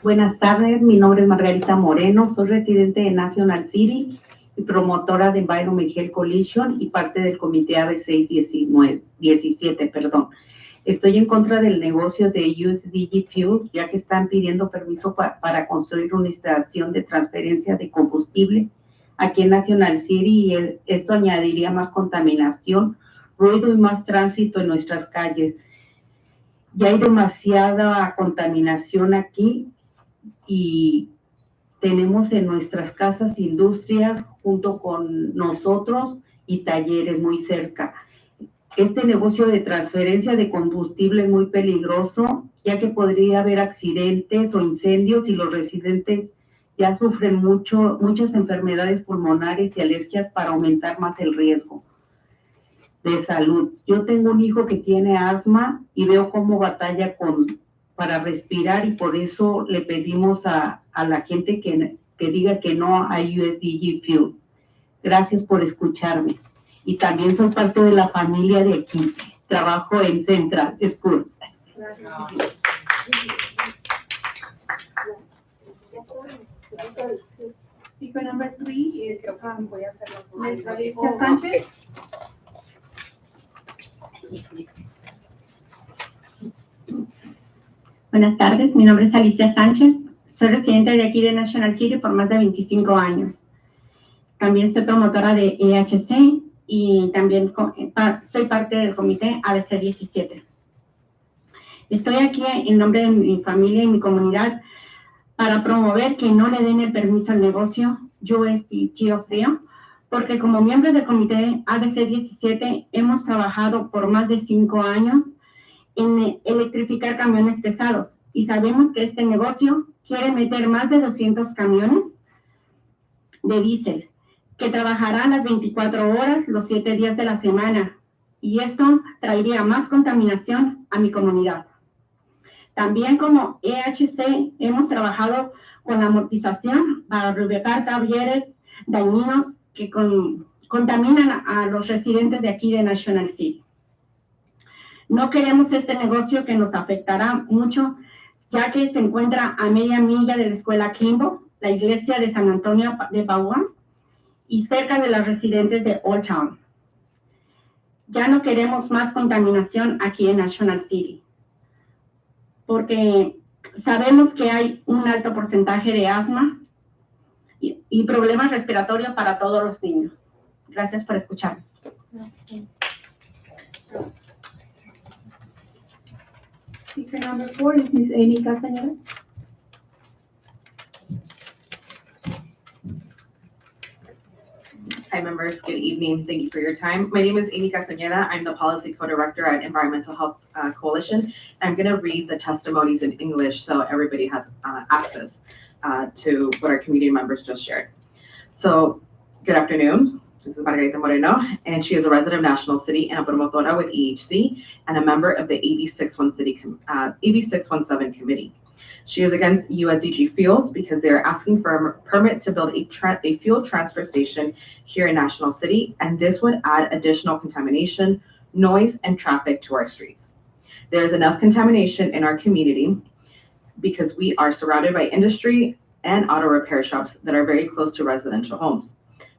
Buenas tardes, mi nombre es Margarita Moreno, soy residente de National City y promotora de Environment Health Coalition y parte del comité AB617. Estoy en contra del negocio de USDG Fuel, ya que están pidiendo permiso para construir una estación de transferencia de combustible aquí en National City, y esto añadiría más contaminación, ruido y más tránsito en nuestras calles. Ya hay demasiada contaminación aquí y tenemos en nuestras casas industrias junto con nosotros y talleres muy cerca. Este negocio de transferencia de combustible es muy peligroso, ya que podría haber accidentes o incendios y los residentes ya sufren muchas enfermedades pulmonares y alergias para aumentar más el riesgo de salud. Yo tengo un hijo que tiene asma y veo cómo batalla para respirar, y por eso le pedimos a la gente que diga que no a USDG Fuel. Gracias por escucharme. Y también soy parte de la familia de aquí. Trabajo en Central School. employee is, Ms. Alicia Sanchez. Buenas tardes, mi nombre es Alicia Sánchez. Soy residente de aquí de National City por más de 25 años. También soy promotora de EHC y también soy parte del comité ABC 17. Estoy aquí en nombre de mi familia y mi comunidad para promover que no le den el permiso al negocio USD Geo Frío, porque como miembros del comité ABC 17 hemos trabajado por más de 5 años en electrificar camiones pesados y sabemos que este negocio quiere meter más de 200 camiones de diésel que trabajarán las 24 horas, los 7 días de la semana, y esto traería más contaminación a mi comunidad. También como EHC hemos trabajado con la amortización para reubicar talleres dañinos que contaminan a los residentes de aquí de National City. No queremos este negocio que nos afectará mucho, ya que se encuentra a media milla de la escuela Kimball, la iglesia de San Antonio de Padua, y cerca de los residentes de Old Town. Ya no queremos más contaminación aquí en National City, porque sabemos que hay un alto porcentaje de asma y problemas respiratorios para todos los niños. Gracias por escuchar. Speaker number 4 is Ms. Amy Castañeda. Hi, members. Good evening. Thank you for your time. My name is Amy Castañeda. I'm the Policy Co-Director at Environmental Health Coalition. I'm going to read the testimonies in English so everybody has access to what our community members just shared. So, good afternoon. This is Margarita Moreno, and she is a resident of National City and a promotora with EHC and a member of the AB 617 committee. She is against USDG Fuels because they are asking for a permit to build a fuel transfer station here in National City, and this would add additional contamination, noise, and traffic to our streets. There is enough contamination in our community because we are surrounded by industry and auto repair shops that are very close to residential homes.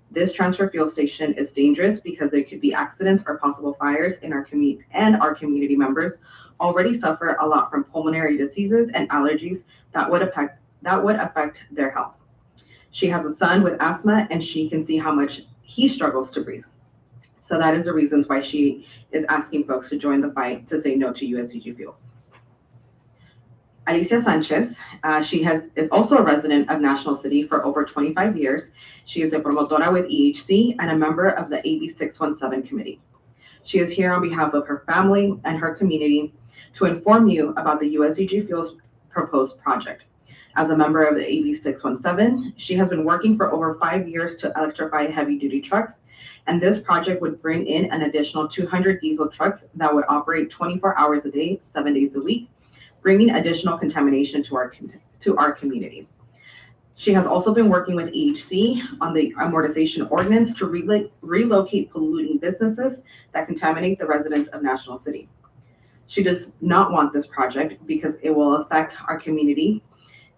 This transfer fuel station is dangerous because there could be accidents or possible fires in our community, and our community members already suffer a lot from pulmonary diseases and allergies that would affect their health. She has a son with asthma, and she can see how much he struggles to breathe. So that is the reasons why she is asking folks to join the fight to say no to USDG Fuels. Alicia Sanchez, she is also a resident of National City for over 25 years. She is a promotora with EHC and a member of the AB 617 committee. She is here on behalf of her family and her community to inform you about the USDG Fuels proposed project. As a member of the AB 617, she has been working for over 5 years to electrify heavy-duty trucks, and this project would bring in an additional 200 diesel trucks that would operate 24 hours a day, 7 days a week, bringing additional contamination to our community. She has also been working with EHC on the amortization ordinance to relocate polluting businesses that contaminate the residents of National City. She does not want this project because it will affect our community,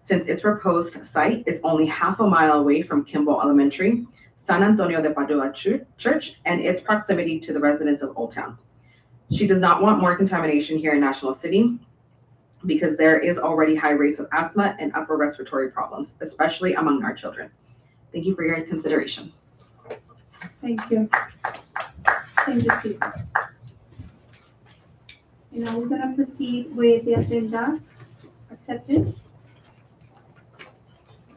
since its proposed site is only half a mile away from Kimball Elementary, San Antonio de Padua Church, and its proximity to the residents of Old Town. She does not want more contamination here in National City because there is already high rates of asthma and upper respiratory problems, especially among our children. Thank you for your consideration. Thank you. Thank you, Steve. And now we're gonna proceed with the agenda acceptance.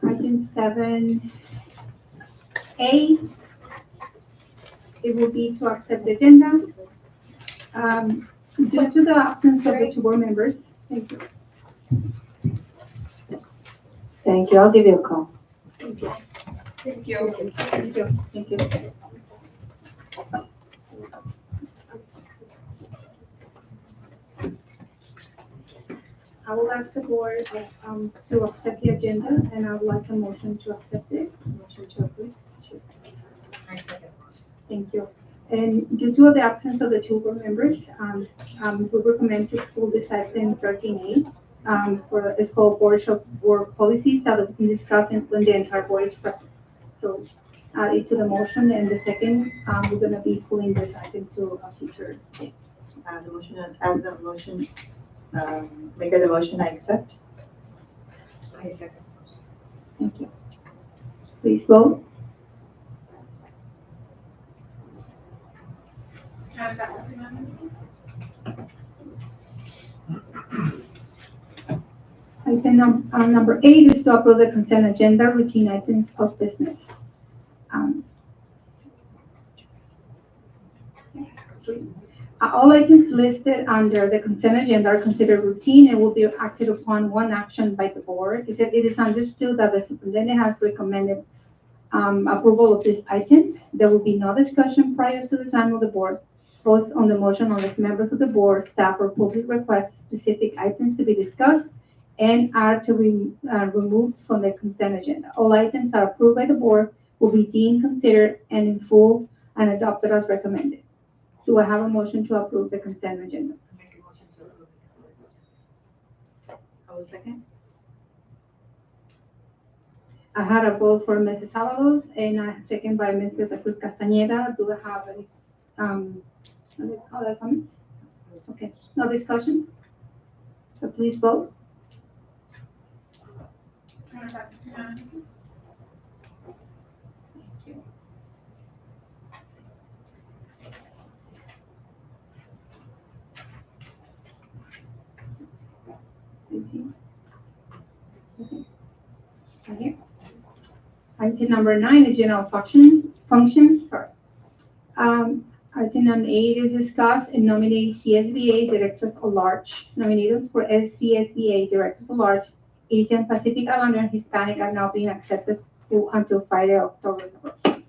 Item 7A, it will be to accept the agenda. Due to the absence of the two board members, thank you. Thank you. I'll give you a call. Thank you. Thank you. Thank you. Thank you. I will ask the board to accept the agenda, and I would like a motion to accept it. Motion to approve. Thank you. And due to the absence of the two board members, we recommend to pull this item 13A for the school board of work policies that will be discussed when the entire board is present. So add it to the motion, and the second, we're gonna be pulling this item to a future date. The motion, as the motion, maker of the motion, I accept. I second. Thank you. Please vote. Item number 8 is to approve the consent agenda, routine items of business. All items listed under the consent agenda are considered routine and will be acted upon one action by the board. It is understood that the superintendent has recommended approval of these items. There will be no discussion prior to the time of the board votes on the motion unless members of the board, staff, or public request specific items to be discussed and are to be removed from the consent agenda. All items are approved by the board will be deemed, considered, and in full and adopted as recommended. Do I have a motion to approve the consent agenda? Make a motion to approve the consent. I will second. I had a vote for Mrs. Avalos and a second by Mr. Cruz Castañeda. Do I have any other comments? Okay, no discussions? So please vote. Right here. Item number 9 is general functions. Sorry. Item number 8 is discuss and nominate CSBA directors at large. Nominations for CSBA directors at large, Asian Pacific Islander and Hispanic are now being accepted until Friday, October 1st.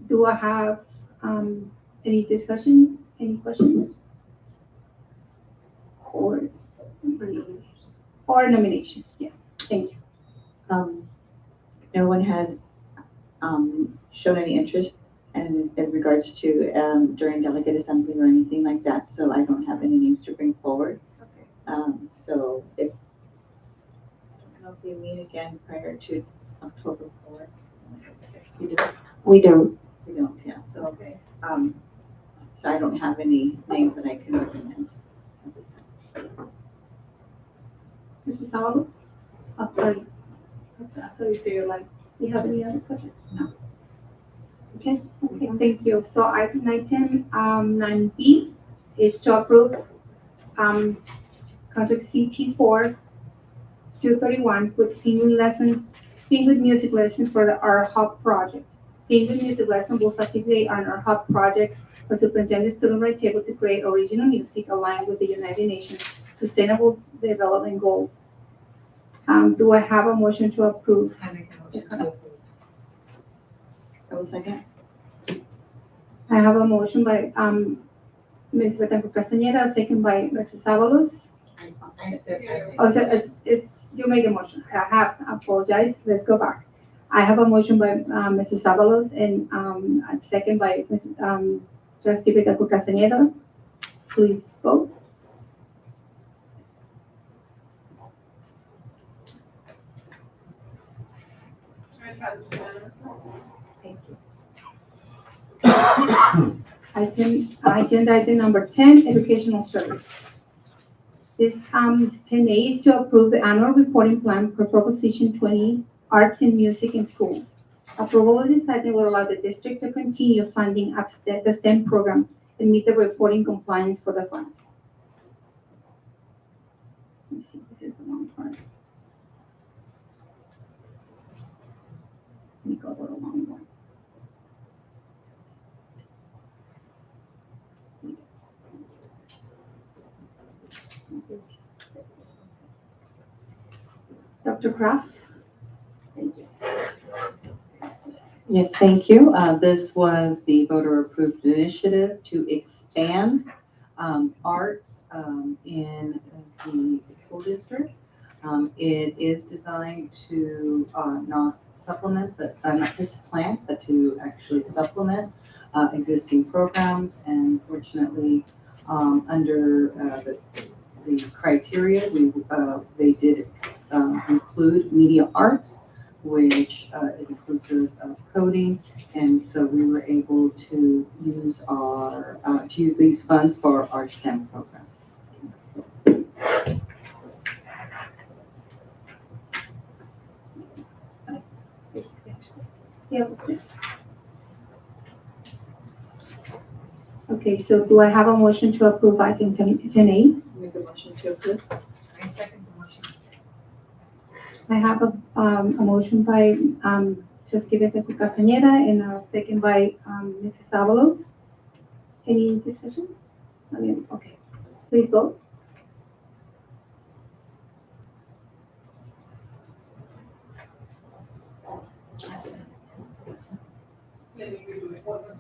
Do I have any discussion, any questions? Or nominations, yeah, thank you. No one has shown any interest in regards to during delegate assembly or anything like that, so I don't have any names to bring forward. Okay. So if, I don't know if we meet again prior to October 4th. We don't. We don't, yeah, so, Okay. so I don't have any names that I can recommend at this time. Mrs. Avalos? Oh, sorry. Okay, I thought you said you're like, do you have any other questions? No. Okay, thank you. So item 9B is to approve contract CT4 231 with Penguin Music Lessons for our Hub project. Penguin Music Lessons will facilitate on our Hub project for Superintendent Student Roundtable to create original music aligned with the United Nations Sustainable Development Goals. Do I have a motion to approve? I make a motion to approve. I will second. I have a motion by Ms. Betancourt Castañeda, a second by Mrs. Avalos. I said. Oh, so you made the motion. I apologize. Let's go back. I have a motion by Mrs. Avalos and a second by Mrs. Trustee Betancourt Castañeda. Please vote. Thank you. Agenda item number 10, educational service. This 10A is to approve the annual reporting plan for Proposition 20, Arts and Music in Schools. Approval of this item will allow the district to continue funding at the STEM program and meet the reporting compliance for the funds. Let me see, this is the wrong part. Let me go to the wrong one. Dr. Kraft? Thank you. Yes, thank you. This was the voter-approved initiative to expand arts in the school districts. It is designed to not supplement, but not to supplant, but to actually supplement existing programs. And fortunately, under the criteria, they did include media arts. which is inclusive of coding. And so we were able to use these funds for our STEM program. Yeah. Okay, so do I have a motion to approve item 10A? Make a motion to approve. I second the motion. I have a motion by trustee Betty Castañeda and a second by Mrs. Avalos. Any discussion? Okay, please vote.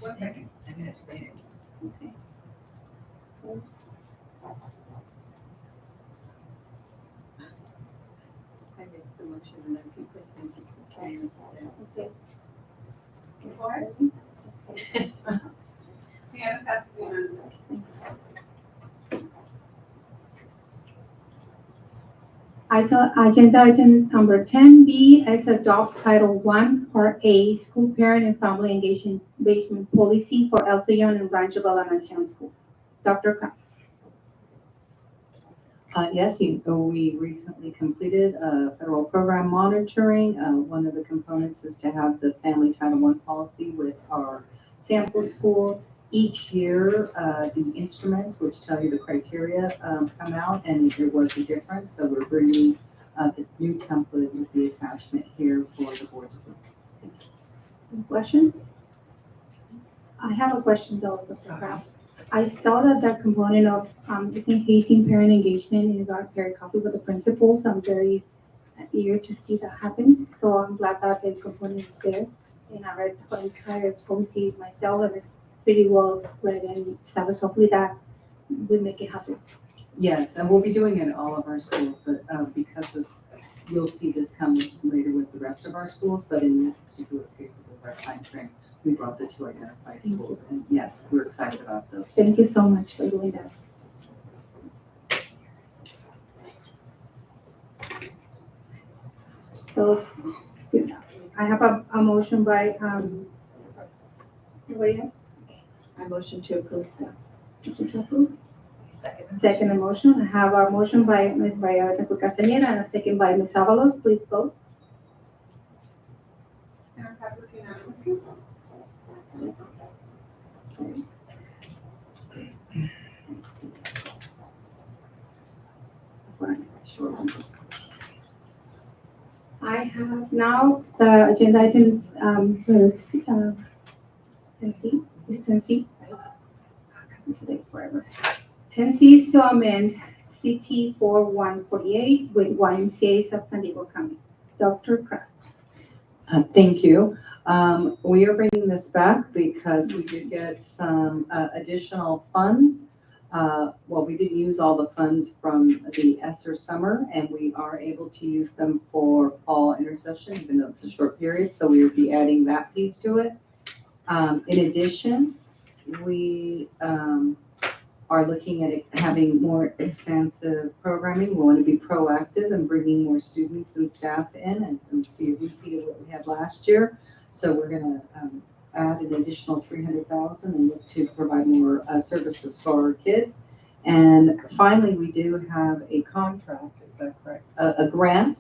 One second. I'm gonna abstain. Okay. I make the motion and then people think Okay. Agenda item number 10B is adopt Title I, Part A, School Parent and Family Engagement Policy for El Tellon and Rancho Bella schools. Dr. Kraft. Yes, we recently completed federal program monitoring. One of the components is to have the Family Title I policy with our sample schools. Each year, the instruments, which tell you the criteria, come out, and there was a difference. So we're bringing the new template with the attachment here for the board's approval. Any questions? I have a question though, Dr. Kraft. I saw that that component of increasing parent engagement in our very copy with the principals. I'm very eager to see that happens. So I'm glad that the component is there. And I read the entire policy myself, and it's pretty well read and established. Hopefully that will make it happen. Yes, and we'll be doing it at all of our schools, but because of, you'll see this come later with the rest of our schools, but in this particular case of our time frame, we brought the two identified schools, and yes, we're excited about those. Thank you so much for doing that. So I have a motion by, anybody else? I motion to approve. Motion to approve? Second. Second motion. I have a motion by Ms. Maria Castañeda and a second by Ms. Avalos. Please vote. I have now the agenda items, 10C, is 10C? This is forever. 10C is to amend CT 4148 with YMCA of San Diego County. Dr. Kraft. Thank you. We are bringing this back because we did get some additional funds. Well, we didn't use all the funds from the ESSER summer, and we are able to use them for fall intercession, even though it's a short period, so we will be adding that piece to it. In addition, we are looking at having more extensive programming. We want to be proactive and bringing more students and staff in and see a repeat of what we had last year. So we're going to add an additional $300,000 and look to provide more services for our kids. And finally, we do have a contract, is that correct? A grant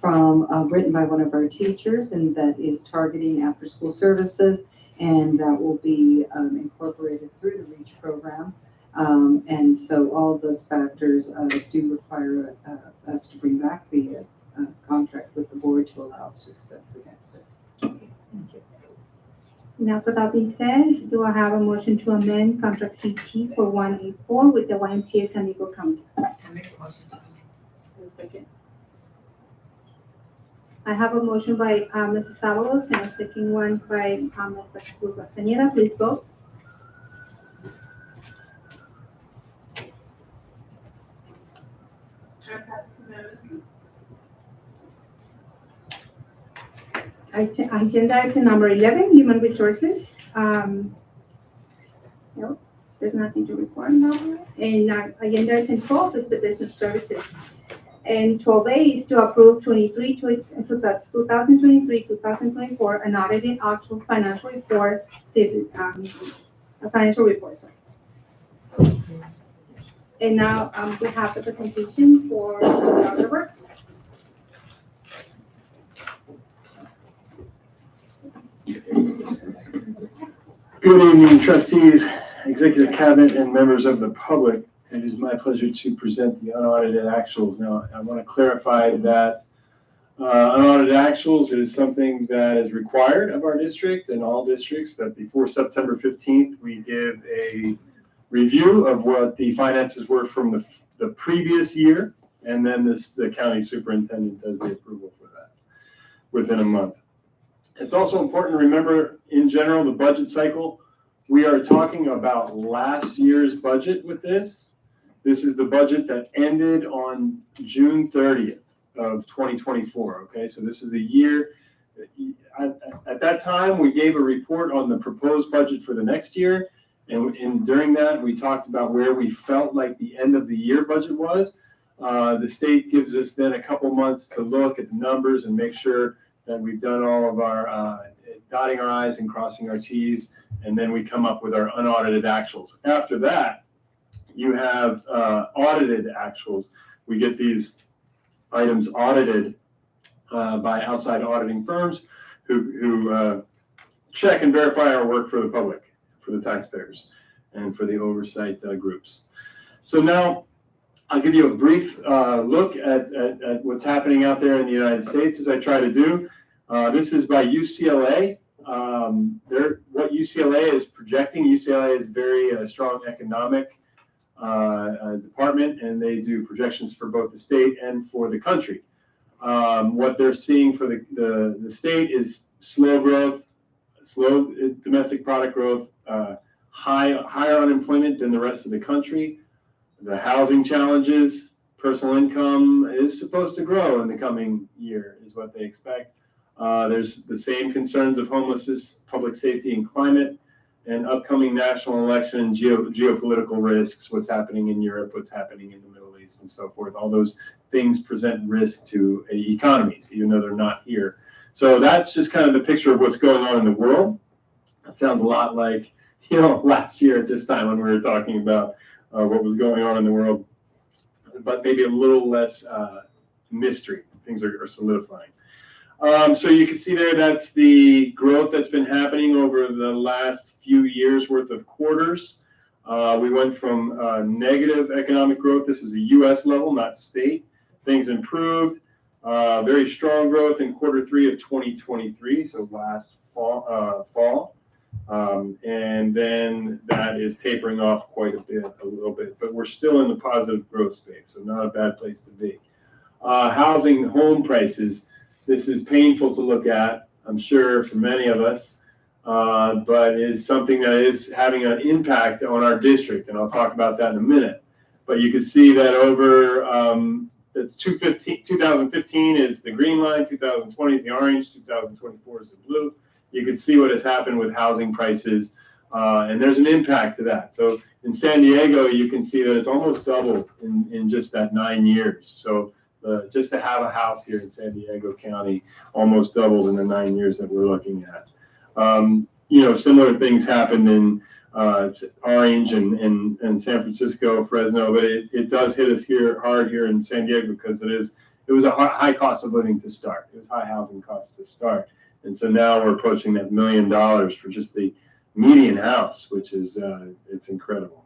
from written by one of our teachers, and that is targeting after school services, and that will be incorporated through the REACH program. And so all of those factors do require us to bring back the contract with the board to allow us to expense against it. Thank you. Now, for that being said, do I have a motion to amend contract CT for 184 with the YMCA San Diego County? I make a motion to approve. Second. I have a motion by Mrs. Avalos and a second one by Ms. Castañeda. Please vote. Agenda item number 11, Human Resources. No, there's nothing to report now. And agenda item 12 is the Business Services. And 12A is to approve 2023-2024 unaudited actual financial report, financial report, sorry. And now we have the presentation for the auditor. Good evening, trustees, executive cabinet, and members of the public. It is my pleasure to present the unaudited actuals. Now, I want to clarify that unaudited actuals is something that is required of our district and all districts, that before September 15th, we give a review of what the finances were from the previous year, and then the county superintendent does the approval for that within a month. It's also important to remember, in general, the budget cycle. We are talking about last year's budget with this. This is the budget that ended on June 30th of 2024, okay? So this is the year. At that time, we gave a report on the proposed budget for the next year, and during that, we talked about where we felt like the end of the year budget was. The state gives us then a couple months to look at the numbers and make sure that we've done all of our dotting our I's and crossing our T's, and then we come up with our unaudited actuals. After that, you have audited actuals. We get these items audited by outside auditing firms who check and verify our work for the public, for the taxpayers, and for the oversight groups. So now I'll give you a brief look at what's happening out there in the United States, as I try to do. This is by UCLA. What UCLA is projecting, UCLA is very strong economic department, and they do projections for both the state and for the country. What they're seeing for the state is slow growth, slow domestic product growth, higher unemployment than the rest of the country. The housing challenges, personal income is supposed to grow in the coming year, is what they expect. There's the same concerns of homelessness, public safety, and climate, and upcoming national election, geopolitical risks, what's happening in Europe, what's happening in the Middle East, and so forth. All those things present risk to economies, even though they're not here. So that's just kind of the picture of what's going on in the world. That sounds a lot like, last year at this time when we were talking about what was going on in the world, but maybe a little less mystery. Things are solidifying. So you can see there, that's the growth that's been happening over the last few years worth of quarters. We went from negative economic growth. This is a U.S. level, not state. Things improved. Very strong growth in Q3 of 2023, so last fall. And then that is tapering off quite a little bit, but we're still in the positive growth space, so not a bad place to be. Housing, home prices. This is painful to look at, I'm sure, for many of us, but is something that is having an impact on our district, and I'll talk about that in a minute. But you can see that over, that's 2015 is the green line, 2020 is the orange, 2024 is the blue. You can see what has happened with housing prices, and there's an impact to that. So in San Diego, you can see that it's almost doubled in just that 9 years. So just to have a house here in San Diego County almost doubled in the 9 years that we're looking at. Similar things happened in Orange and San Francisco, Fresno, but it does hit us hard here in San Diego because it was a high cost of living to start. It was high housing costs to start. And so now we're approaching that $1 million for just the median house, which is, it's incredible.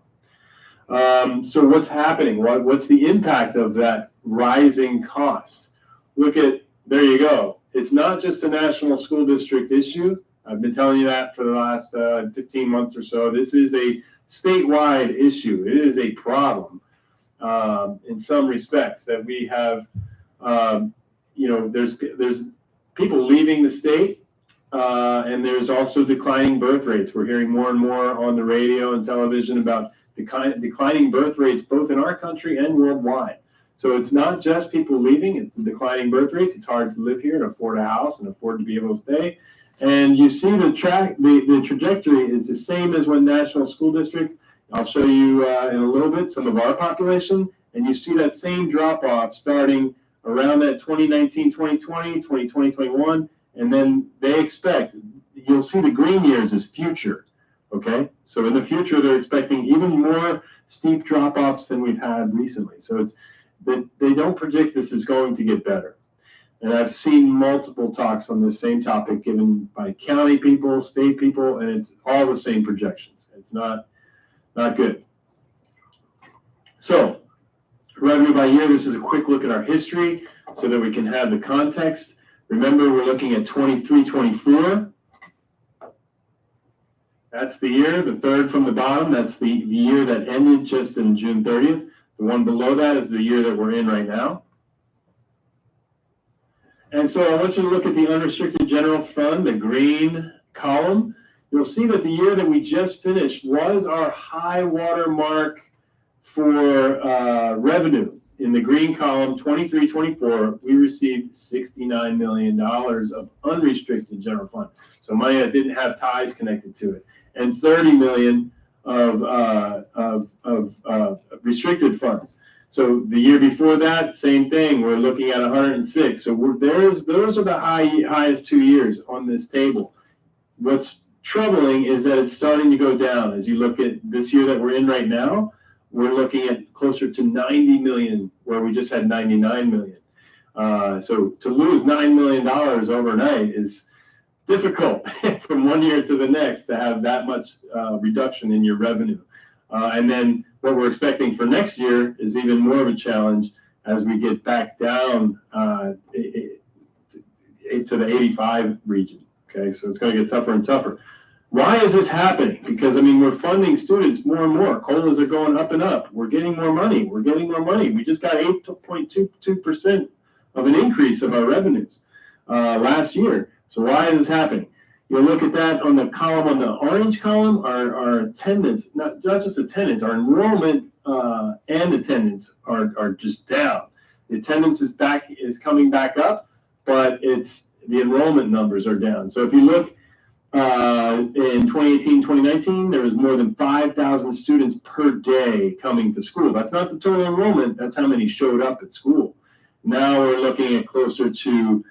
So what's happening? What's the impact of that rising costs? There you go. It's not just a national school district issue. I've been telling you that for the last 15 months or so. This is a statewide issue. It is a problem in some respects that we have, there's people leaving the state, and there's also declining birth rates. We're hearing more and more on the radio and television about declining birth rates, both in our country and worldwide. So it's not just people leaving, it's the declining birth rates. It's hard to live here and afford a house and afford to be able to stay. And you see the trajectory is the same as when national school district. I'll show you in a little bit some of our population, And you see that same drop off starting around that 2019, 2020, 2020, 21, and then they expect, you'll see the green years as future, okay? So in the future, they're expecting even more steep drop-offs than we've had recently. So it's that they don't predict this is going to get better. And I've seen multiple talks on this same topic given by county people, state people, and it's all the same projections. It's not good. So revenue by year, this is a quick look at our history so that we can have the context. Remember, we're looking at 23-24. That's the year, the third from the bottom. That's the year that ended just in June 30th. The one below that is the year that we're in right now. And so I want you to look at the unrestricted general fund, the green column. You'll see that the year that we just finished was our high water mark for revenue. In the green column, 23-24, we received $69 million of unrestricted general fund. So money that didn't have ties connected to it. And 30 million of restricted funds. So the year before that, same thing. We're looking at 106. So those are the highest 2 years on this table. What's troubling is that it's starting to go down. As you look at this year that we're in right now, we're looking at closer to 90 million, where we just had 99 million. So to lose $9 million overnight is difficult from one year to the next to have that much reduction in your revenue. And then what we're expecting for next year is even more of a challenge as we get back down to the 85 region. Okay, so it's going to get tougher and tougher. Why is this happening? Because, I mean, we're funding students more and more. COLAs are going up and up. We're getting more money. We're getting more money. We just got 8.22% of an increase of our revenues last year. So why is this happening? You look at that on the column, on the orange column, our attendance, not just attendance, our enrollment and attendance are just down. The attendance is coming back up, but the enrollment numbers are down. So if you look in 2018, 2019, there was more than 5,000 students per day coming to school. That's not the total enrollment, that's how many showed up at school. Now we're looking at closer to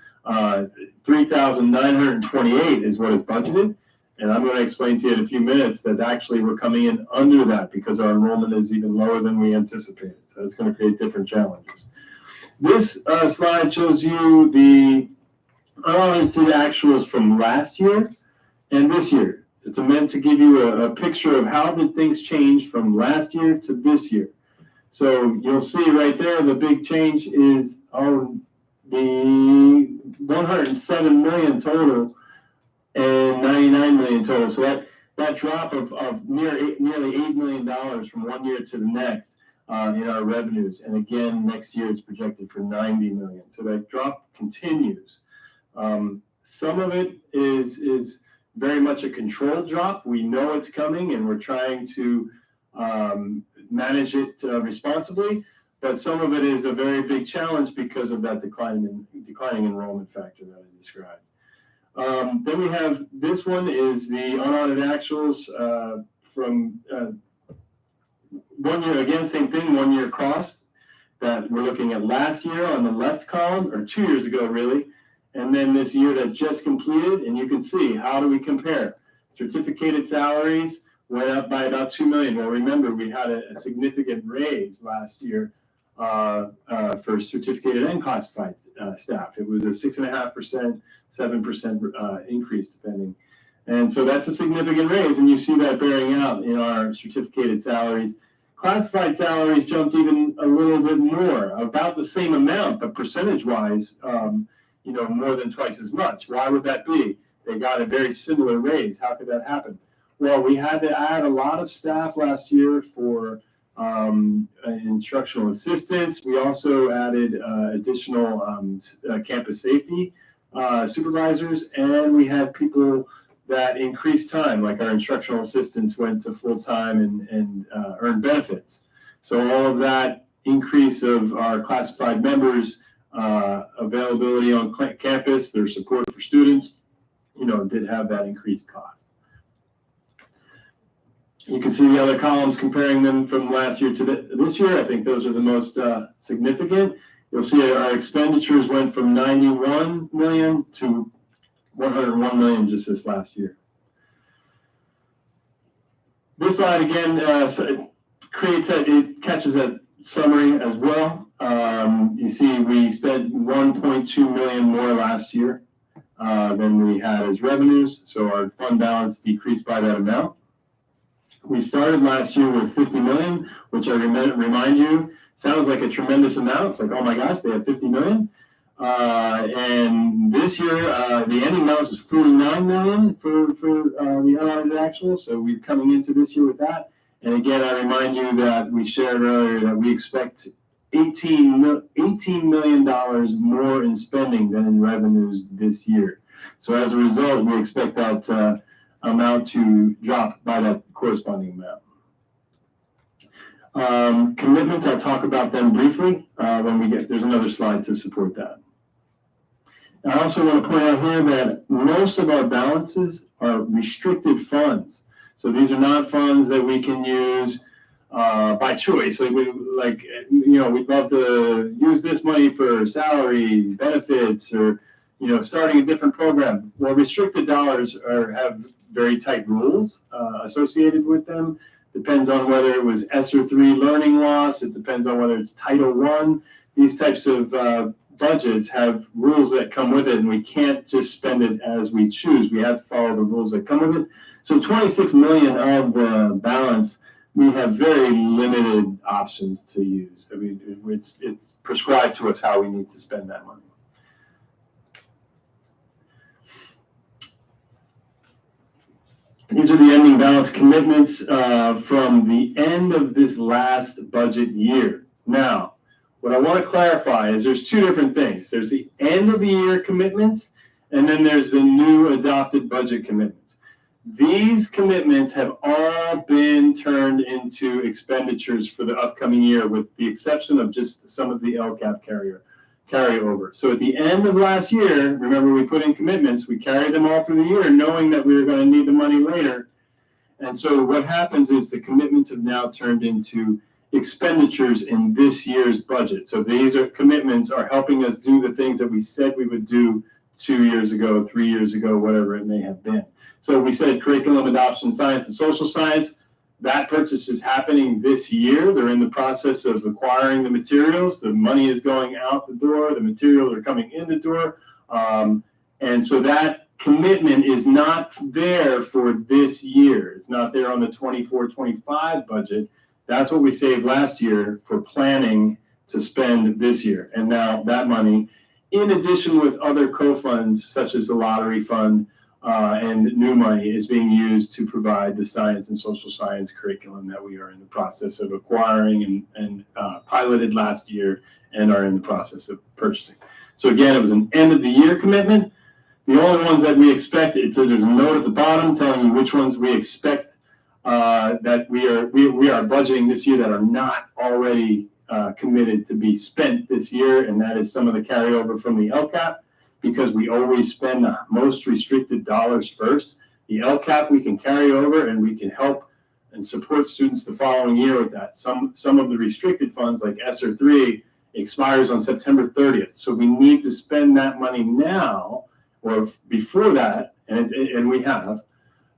3,928 is what is budgeted. And I'm going to explain to you in a few minutes that actually we're coming in under that because our enrollment is even lower than we anticipated. So it's going to create different challenges. This slide shows you the unaudited actuals from last year and this year. It's meant to give you a picture of how did things change from last year to this year. So you'll see right there, the big change is the 107 million total and 99 million total. So that drop of nearly $8 million from one year to the next in our revenues. And again, next year it's projected for 90 million. So that drop continues. Some of it is very much a controlled drop. We know it's coming and we're trying to manage it responsibly. But some of it is a very big challenge because of that declining enrollment factor that I described. Then we have, this one is the unaudited actuals from 1 year, again, same thing, 1 year cost that we're looking at last year on the left column, or 2 years ago really, and then this year that just completed, and you can see, how do we compare? Certificated salaries went up by about 2 million. Well, remember, we had a significant raise last year for certificated and classified staff. It was a 6.5%, 7% increase depending. And so that's a significant raise, and you see that bearing out in our certificated salaries. Classified salaries jumped even a little bit more, about the same amount, but percentage-wise, more than twice as much. Why would that be? They got a very similar raise. How could that happen? Well, we had to add a lot of staff last year for instructional assistants. We also added additional campus safety supervisors, and we had people that increased time, like our instructional assistants went to full-time and earned benefits. So all of that increase of our classified members, availability on campus, their support for students, did have that increased cost. You can see the other columns comparing them from last year to this year. I think those are the most significant. You'll see our expenditures went from 91 million to 101 million just this last year. This slide again it catches that summary as well. You see we spent 1.2 million more last year than we had as revenues, so our fund balance decreased by that amount. We started last year with 50 million, which I remind you, sounds like a tremendous amount. It's like, oh my gosh, they have 50 million. And this year, the ending balance was 49 million for the unaudited actual. So we're coming into this year with that. And again, I remind you that we shared earlier that we expect $18 million more in spending than in revenues this year. So as a result, we expect that amount to drop by that corresponding amount. Commitments, I'll talk about them briefly when there's another slide to support that. I also want to point out here that most of our balances are restricted funds. So these are not funds that we can use by choice. We'd love to use this money for salary, benefits, or starting a different program. Well, restricted dollars have very tight rules associated with them. Depends on whether it was ESSER 3 learning loss. It depends on whether it's Title I. These types of budgets have rules that come with it, and we can't just spend it as we choose. We have to follow the rules that come with it. So 26 million of the balance, we have very limited options to use. I mean, it's prescribed to us how we need to spend that money. These are the ending balance commitments from the end of this last budget year. Now, what I want to clarify is there's two different things. There's the end of the year commitments, and then there's the new adopted budget commitments. These commitments have all been turned into expenditures for the upcoming year, with the exception of just some of the LCAP carryover. So at the end of last year, remember we put in commitments, we carried them all through the year knowing that we were going to need the money later. And so what happens is the commitments have now turned into expenditures in this year's budget. So these commitments are helping us do the things that we said we would do 2 years ago, 3 years ago, whatever it may have been. So we said curriculum adoption, science, and social science. That purchase is happening this year. They're in the process of acquiring the materials. The money is going out the door. The materials are coming in the door. And so that commitment is not there for this year. It's not there on the 24-25 budget. That's what we saved last year for planning to spend this year. And now that money, in addition with other co-funds such as the lottery fund and new money, is being used to provide the science and social science curriculum that we are in the process of acquiring and piloted last year and are in the process of purchasing. So again, it was an end of the year commitment. The only ones that we expected, so there's a note at the bottom telling you which ones we expect that we are budgeting this year that are not already committed to be spent this year, and that is some of the carryover from the LCAP, because we always spend the most restricted dollars first. The LCAP we can carry over and we can help and support students the following year with that. Some of the restricted funds like ESSER 3 expires on September 30th. So we need to spend that money now or before that, and we have,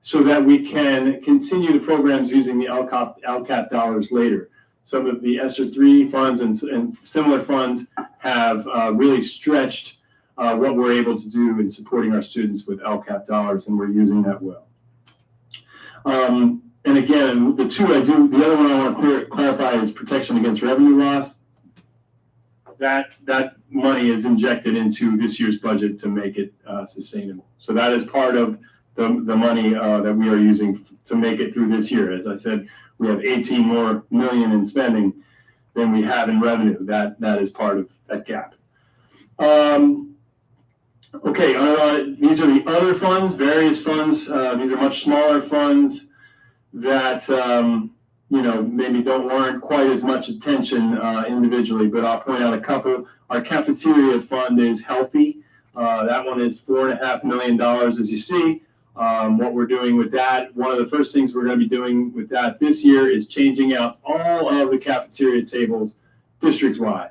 so that we can continue the programs using the LCAP dollars later. Some of the ESSER 3 funds and similar funds have really stretched what we're able to do in supporting our students with LCAP dollars, and we're using that well. And again, the other one I want to clarify is protection against revenue loss. That money is injected into this year's budget to make it sustainable. So that is part of the money that we are using to make it through this year. As I said, we have 18 more million in spending than we have in revenue. That is part of that gap. Okay, these are the other funds, various funds. These are much smaller funds that maybe don't warrant quite as much attention individually, but I'll point out a couple. Our cafeteria fund is healthy. That one is $4.5 million, as you see. what we're doing with that. One of the first things we're going to be doing with that this year is changing out all of the cafeteria tables district-wide.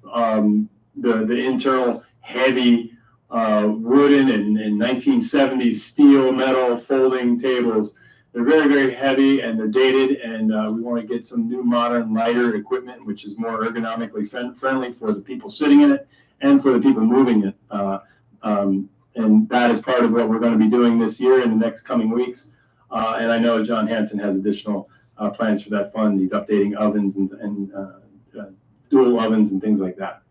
The internal heavy wooden and 1970s steel metal folding tables, they're very, very heavy and they're dated, and we want to get some new modern lighter equipment, which is more ergonomically friendly for the people sitting in it and for the people moving it. And that is part of what we're going to be doing this year in the next coming weeks. And I know John Hanson has additional plans for that fund. He's updating ovens and dual ovens and things like that.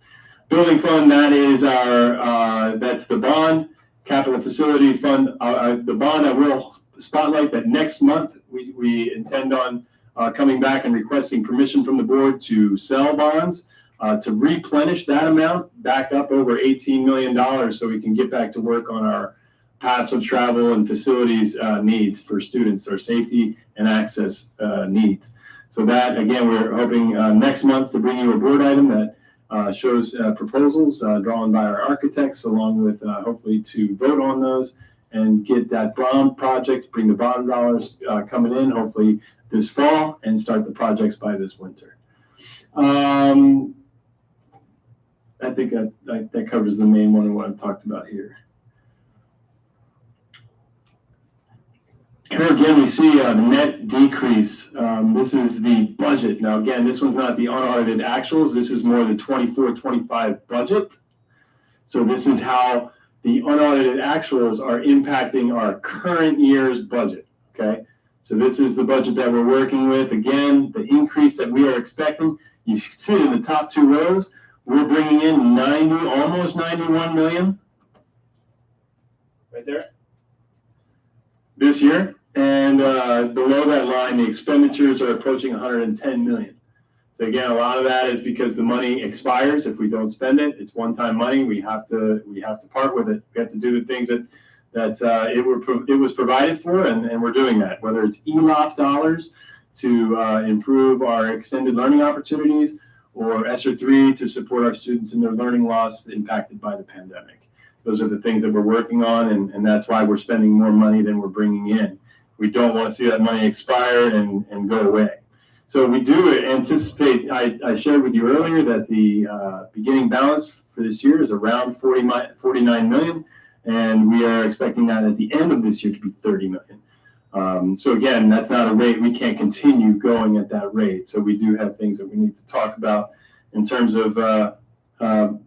Building fund, that is our, that's the bond. Capital facilities fund, the bond, I will spotlight that next month. We intend on coming back and requesting permission from the board to sell bonds, to replenish that amount back up over $18 million so we can get back to work on our passive travel and facilities needs for students, our safety and access needs. So that, again, we're hoping next month to bring you a board item that shows proposals drawn by our architects, along with hopefully to vote on those and get that bond project, bring the bond dollars coming in hopefully this fall and start the projects by this winter. I think that covers the main one of what I've talked about here. Here again, we see a net decrease. This is the budget. Now, again, this one's not the unaudited actuals. This is more the 24-25 budget. So this is how the unaudited actuals are impacting our current year's budget, okay? So this is the budget that we're working with. Again, the increase that we are expecting, you see it in the top two rows. We're bringing in almost 91 million. Right there. This year. And below that line, the expenditures are approaching 110 million. So again, a lot of that is because the money expires. If we don't spend it, it's one-time money. We have to part with it. We have to do the things that it was provided for, and we're doing that. Whether it's ELOP dollars to improve our extended learning opportunities, or ESSER 3 to support our students in their learning loss impacted by the pandemic. Those are the things that we're working on, and that's why we're spending more money than we're bringing in. We don't want to see that money expire and go away. So we do anticipate, I shared with you earlier that the beginning balance for this year is around 49 million, and we are expecting that at the end of this year to be 30 million. So again, that's not a rate. We can't continue going at that rate. So we do have things that we need to talk about in terms of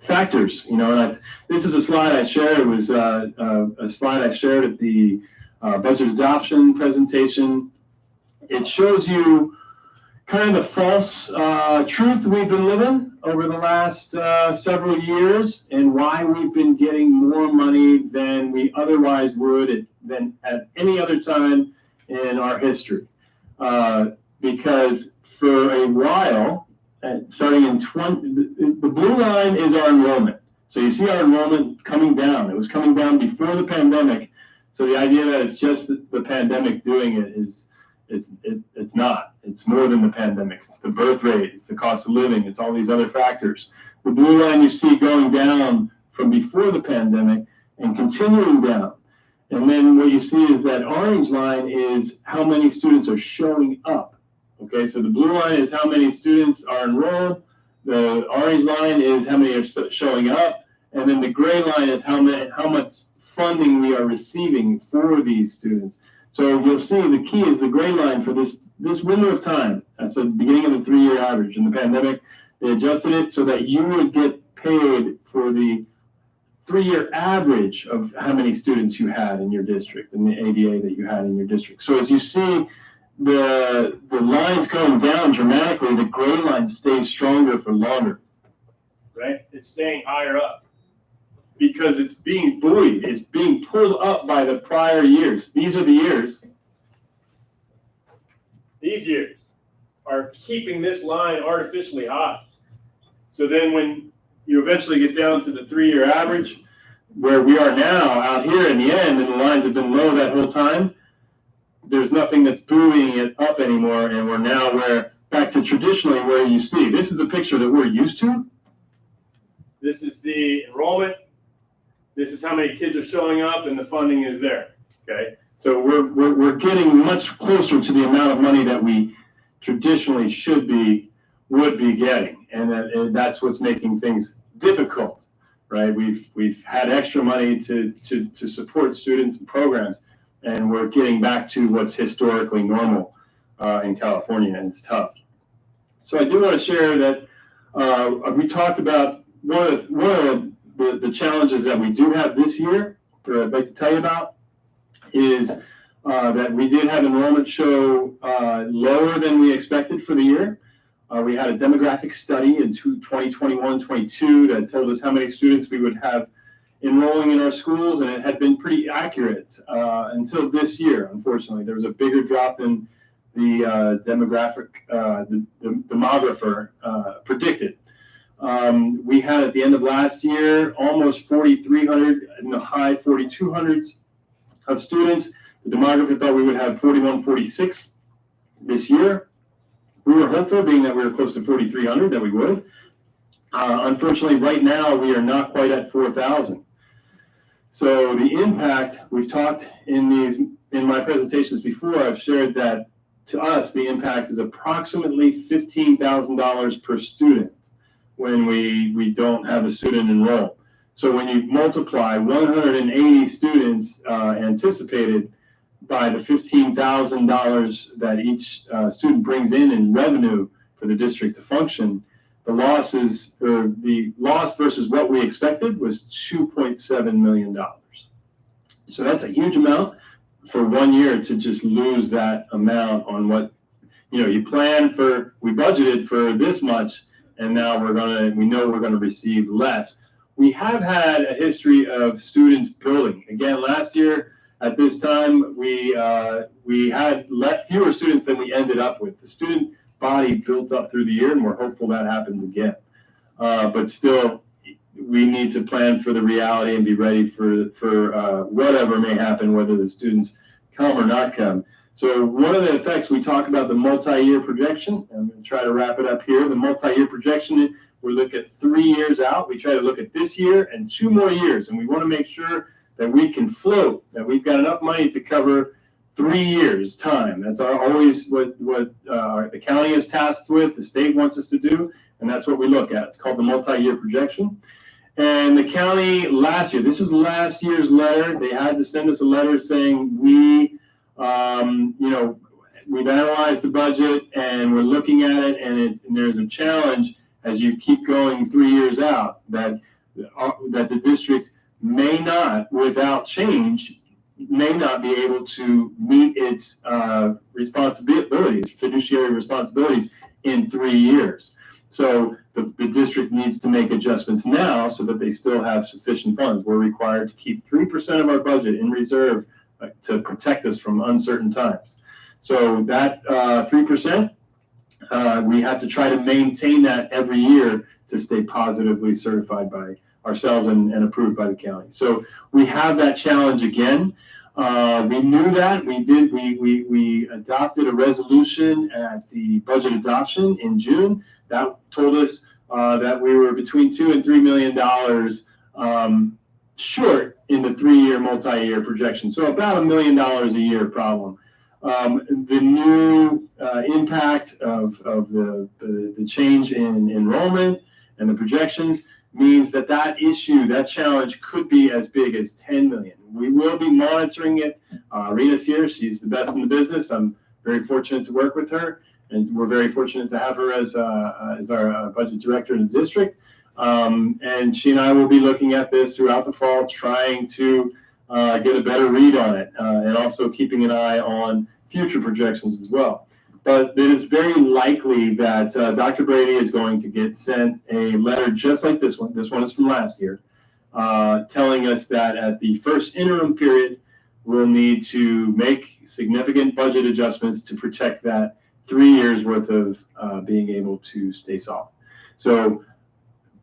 factors. You know, and this is a slide I shared. It was a slide I shared at the budget adoption presentation. It shows you kind of the false truth we've been living over the last several years, and why we've been getting more money than we otherwise would than at any other time in our history. Because for a while, starting in the blue line is our enrollment. So you see our enrollment coming down. It was coming down before the pandemic. So the idea that it's just the pandemic doing it it's not. It's more than the pandemic. It's the birth rate, it's the cost of living, it's all these other factors. The blue line you see going down from before the pandemic and continuing down. And then what you see is that orange line is how many students are showing up. Okay, so the blue line is how many students are enrolled. The orange line is how many are showing up. And then the gray line is how much funding we are receiving for these students. So you'll see the key is the gray line for this window of time. That's the beginning of the 3-year average. In the pandemic, they adjusted it so that you would get paid for the 3-year average of how many students you had in your district and the ADA that you had in your district. So as you see the lines going down dramatically, the gray line stays stronger for longer. Right? It's staying higher up because it's being buoyed. It's being pulled up by the prior years. These are the years. These years are keeping this line artificially high. So then when you eventually get down to the 3-year average, where we are now out here in the end, and the lines have been low that whole time, there's nothing that's buoying it up anymore, and we're now back to traditionally where you see. This is the picture that we're used to. This is the enrollment. This is how many kids are showing up, and the funding is there, okay? So we're getting much closer to the amount of money that we traditionally would be getting, and that's what's making things difficult, right? We've had extra money to support students and programs, and we're getting back to what's historically normal in California, and it's tough. So I do want to share that we talked about one of the challenges that we do have this year that I'd like to tell you about is that we did have enrollment show lower than we expected for the year. We had a demographic study in 2021-22 that told us how many students we would have enrolling in our schools, and it had been pretty accurate until this year. Unfortunately, there was a bigger drop than the demographer predicted. We had at the end of last year almost 4,300 in the high 4,200s of students. The demographer thought we would have 4,146 this year. We were hopeful, being that we were close to 4,300, that we would. Unfortunately, right now we are not quite at 4,000. So the impact, we've talked in my presentations before, I've shared that to us the impact is approximately $15,000 per student when we don't have a student enrolled. So when you multiply 180 students anticipated by the $15,000 that each student brings in revenue for the district to function, the loss versus what we expected was $2.7 million. So that's a huge amount for 1 year to just lose that amount on what, you plan for, we budgeted for this much, and now we know we're gonna receive less. We have had a history of students building. Again, last year at this time, we had fewer students than we ended up with. The student body built up through the year, and we're hopeful that happens again. But still, we need to plan for the reality and be ready for whatever may happen, whether the students come or not come. So one of the effects, we talk about the multi-year projection. I'm going to try to wrap it up here. The multi-year projection, we look at 3 years out. We try to look at this year and 2 more years, and we want to make sure that we can float, that we've got enough money to cover 3 years' time. That's always what the county is tasked with, the state wants us to do, and that's what we look at. It's called the multi-year projection. And the county last year, this is last year's letter, they had to send us a letter saying we've analyzed the budget and we're looking at it, and there's a challenge as you keep going 3 years out that the district may not, without change, may not be able to meet its responsibilities, fiduciary responsibilities in 3 years. So the district needs to make adjustments now so that they still have sufficient funds. We're required to keep 3% of our budget in reserve to protect us from uncertain times. So that 3%, we have to try to maintain that every year to stay positively certified by ourselves and approved by the county. So we have that challenge again. We knew that. We adopted a resolution at the budget adoption in June that told us that we were between $2 and $3 million short in the 3-year multi-year projection. So about $1 million a year problem. The new impact of the change in enrollment and the projections means that issue, that challenge could be as big as 10 million. We will be monitoring it. Rita's here. She's the best in the business. I'm very fortunate to work with her, and we're very fortunate to have her as our budget director in the district. And she and I will be looking at this throughout the fall, trying to get a better read on it, and also keeping an eye on future projections as well. But it is very likely that Dr. Brady is going to get sent a letter just like this one. This one is from last year, telling us that at the first interim period, we'll need to make significant budget adjustments to protect that 3 years worth of being able to stay soft. So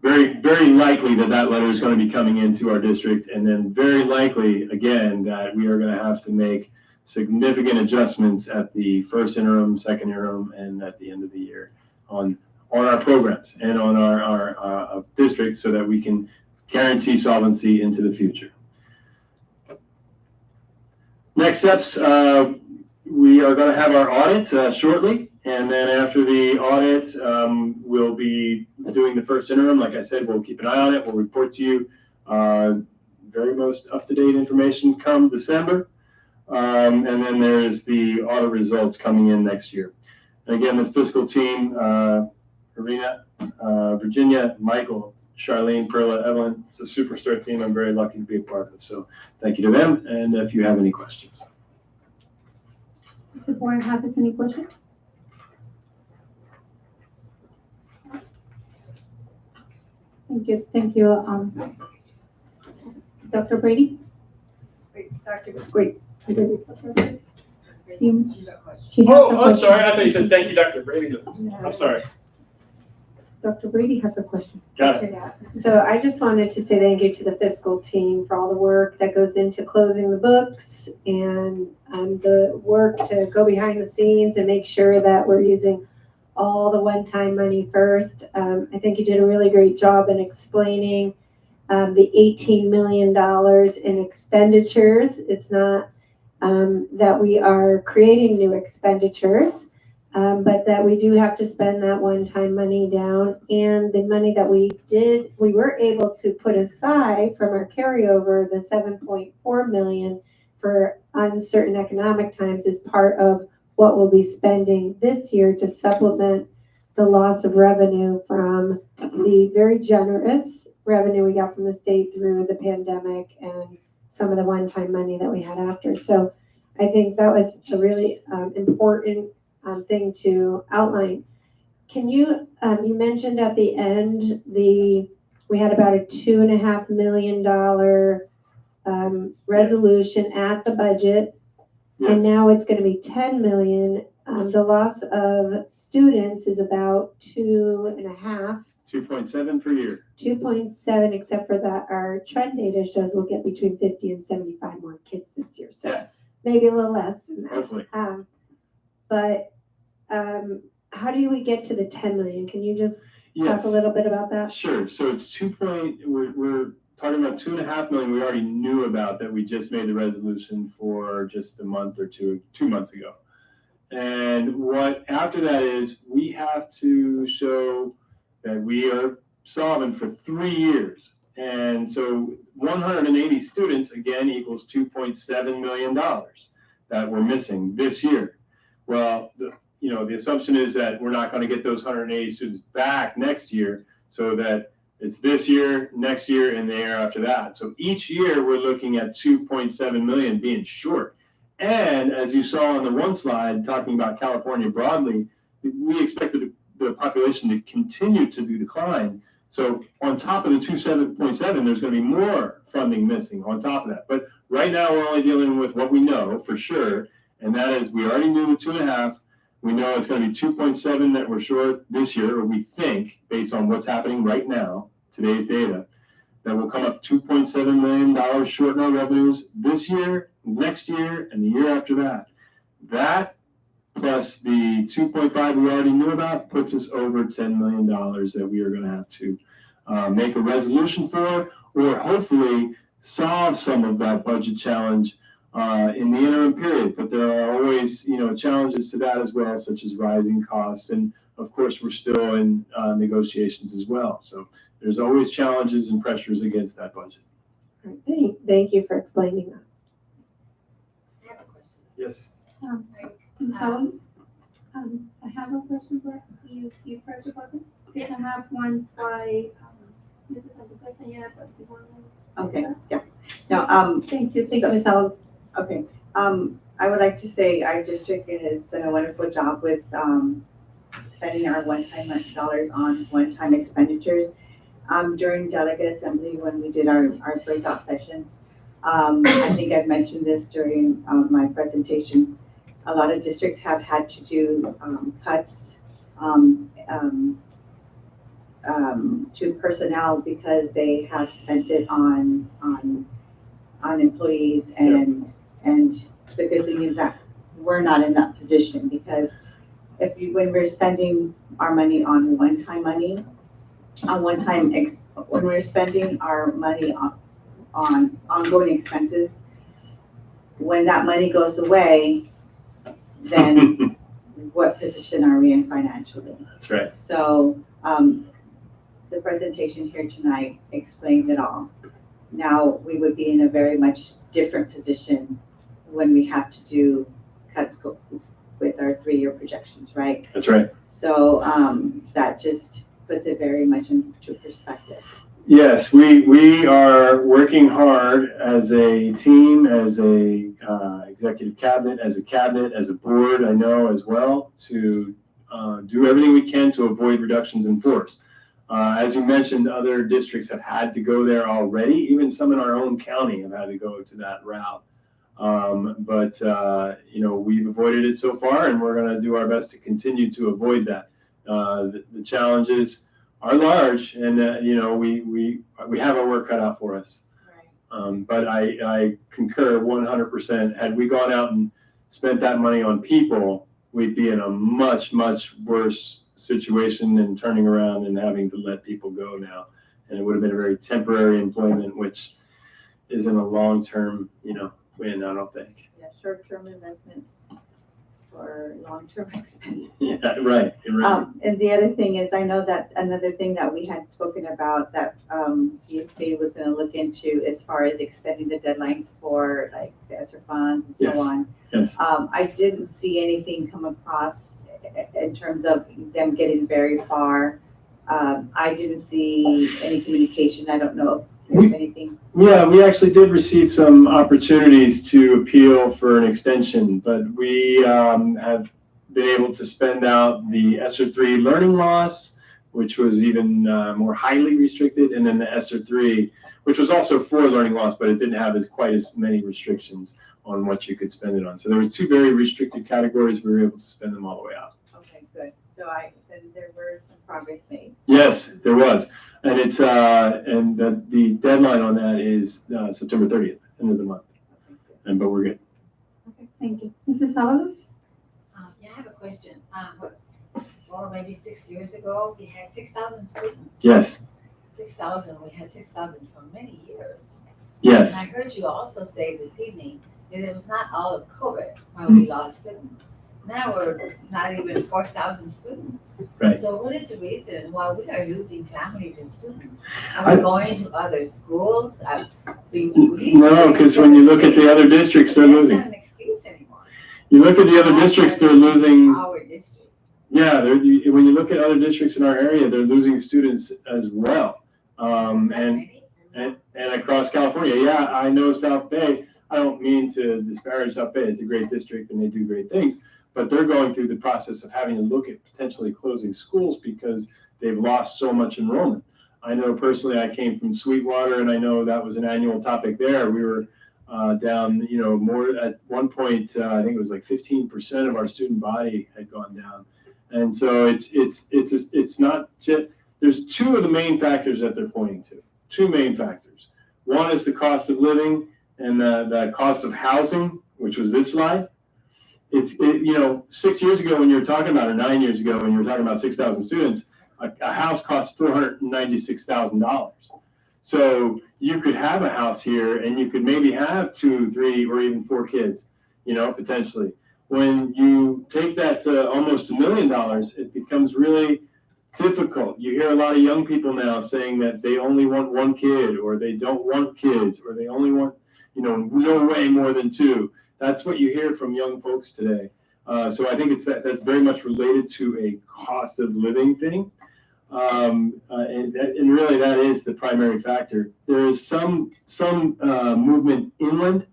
very, very likely that letter is going to be coming into our district, and then very likely, again, that we are going to have to make significant adjustments at the first interim, second interim, and at the end of the year on our programs and on our district, so that we can guarantee solvency into the future. Next steps, we are going to have our audit shortly. And then after the audit, we'll be doing the first interim. Like I said, we'll keep an eye on it. We'll report to you very most up-to-date information come December. And then there's the audit results coming in next year. And again, the fiscal team, Irina, Virginia, Michael, Charlene, Perla, Evelyn, it's a superstar team. I'm very lucky to be a part of it. So thank you to them. And if you have any questions. Does the board have any questions? Thank you, Dr. Brady? Wait. I'm sorry. I thought you said thank you, Dr. Brady. I'm sorry. Dr. Brady has a question. Got it. So I just wanted to say thank you to the fiscal team for all the work that goes into closing the books and the work to go behind the scenes and make sure that we're using all the one-time money first. I think you did a really great job in explaining the $18 million in expenditures. It's not that we are creating new expenditures, but that we do have to spend that one-time money down. And the money that we were able to put aside from our carryover, the $7.4 million for uncertain economic times, is part of what we'll be spending this year to supplement the loss of revenue from the very generous revenue we got from the state through the pandemic and some of the one-time money that we had after. So I think that was a really important thing to outline. Can you, you mentioned at the end, we had about a $2.5 million resolution at the budget. Yes. And now it's going to be 10 million. The loss of students is about 2.5. 2.7 per year. 2.7, except for that our trend data shows we'll get between 50 and 75 more kids this year. So Yes. maybe a little less than that. Hopefully. How do we get to the 10 million? Can you just talk a little bit about that? Sure. So it's we're talking about 2.5 million we already knew about that we just made the resolution for just a month or 2 months ago. And what after that is we have to show that we are solvent for 3 years. And so 180 students again equals $2.7 million that we're missing this year. Well, the assumption is that we're not going to get those 180 students back next year, so that it's this year, next year, and the year after that. So each year we're looking at 2.7 million being short. And as you saw on the one slide talking about California broadly, we expected the population to continue to decline. So on top of the 2.7, there's going to be more funding missing on top of that. But right now we're only dealing with what we know for sure, and that is we already knew the 2.5. We know it's going to be 2.7 that we're short this year, or we think, based on what's happening right now, today's data, that will come up $2.7 million short in our revenues this year, next year, and the year after that. That plus the 2.5 we already knew about puts us over $10 million that we are going to have to make a resolution for, or hopefully solve some of that budget challenge in the interim period. But there are always, challenges to that as well, such as rising costs. And of course, we're still in negotiations as well. So there's always challenges and pressures against that budget. Thank you for explaining that. I have a question. Yes. I have a question for you, press your button. Yes, I have one by Mrs. Castañeda, but you want to. Okay, yeah. Now, Thank you, Ms. Alves. Okay, I would like to say our district has done a wonderful job with spending our one-time dollars on one-time expenditures. During delegate assembly, when we did our breakout sessions, I think I've mentioned this during my presentation. A lot of districts have had to do cuts to personnel because they have spent it on employees, and the good thing is that we're not in that position, because when we're spending our money on one-time money, when we're spending our money on ongoing expenses, when that money goes away, then what position are we in financially? That's right. So, the presentation here tonight explains it all. Now, we would be in a very much different position when we have to do cuts with our 3-year projections, right? That's right. So, that just puts it very much into perspective. Yes, we are working hard as a team, as a executive cabinet, as a board, I know as well, to do everything we can to avoid reductions in force. As you mentioned, other districts have had to go there already. Even some in our own county have had to go to that route. But we've avoided it so far, and we're going to do our best to continue to avoid that. The challenges are large, and we have our work cut out for us. Right. But I concur 100%. Had we gone out and spent that money on people, we'd be in a much, much worse situation than turning around and having to let people go now. And it would have been a very temporary employment, which isn't a long-term, win, I don't think. Yeah, short-term investment for long-term expense. Yeah, right. And the other thing is, I know that another thing that we had spoken about that CSB was going to look into as far as extending the deadlines for like the ESSER funds and so on. Yes. I didn't see anything come across in terms of them getting very far. I didn't see any communication. I don't know if there's anything. Yeah, we actually did receive some opportunities to appeal for an extension, but we have been able to spend out the ESSER 3 learning loss, which was even more highly restricted, and then the ESSER 3, which was also for learning loss, but it didn't have quite as many restrictions on what you could spend it on. So there were 2 very restricted categories. We were able to spend them all the way out. Okay, good. So then there were some progress made. Yes, there was. And it's and the deadline on that is September 30th, end of the month. But we're good. Okay, thank you. Mrs. Sábalos? Yeah, I have a question. Well, maybe 6 years ago, we had 6,000 students. Yes. 6,000. We had 6,000 for many years. Yes. And I heard you also say this evening that it was not all of COVID why we lost students. Now we're not even 4,000 students. Right. So what is the reason why we are losing families and students? Are we going to other schools? No, because when you look at the other districts, they're losing. That's not an excuse anymore. You look at the other districts, they're losing. Our district. Yeah, when you look at other districts in our area, they're losing students as well. And across California, yeah, I know South Bay. I don't mean to disparage South Bay. It's a great district and they do great things. But they're going through the process of having to look at potentially closing schools because they've lost so much enrollment. I know personally, I came from Sweetwater, and I know that was an annual topic there. We were down, more at one point. I think it was like 15% of our student body had gone down, and so it's not just. There's 2 of the main factors that they're pointing to. 2 main factors. One is the cost of living and the cost of housing, which was this slide. 6 years ago when you were talking about, or 9 years ago when you were talking about 6,000 students, a house costs $496,000. So you could have a house here and you could maybe have 2, 3, or even 4 kids, potentially. When you take that to almost $1 million, it becomes really difficult. You hear a lot of young people now saying that they only want 1 kid, or they don't want kids, or they only want, no way more than 2. That's what you hear from young folks today. So I think that's very much related to a cost of living thing. And really that is the primary factor. There is some movement inland.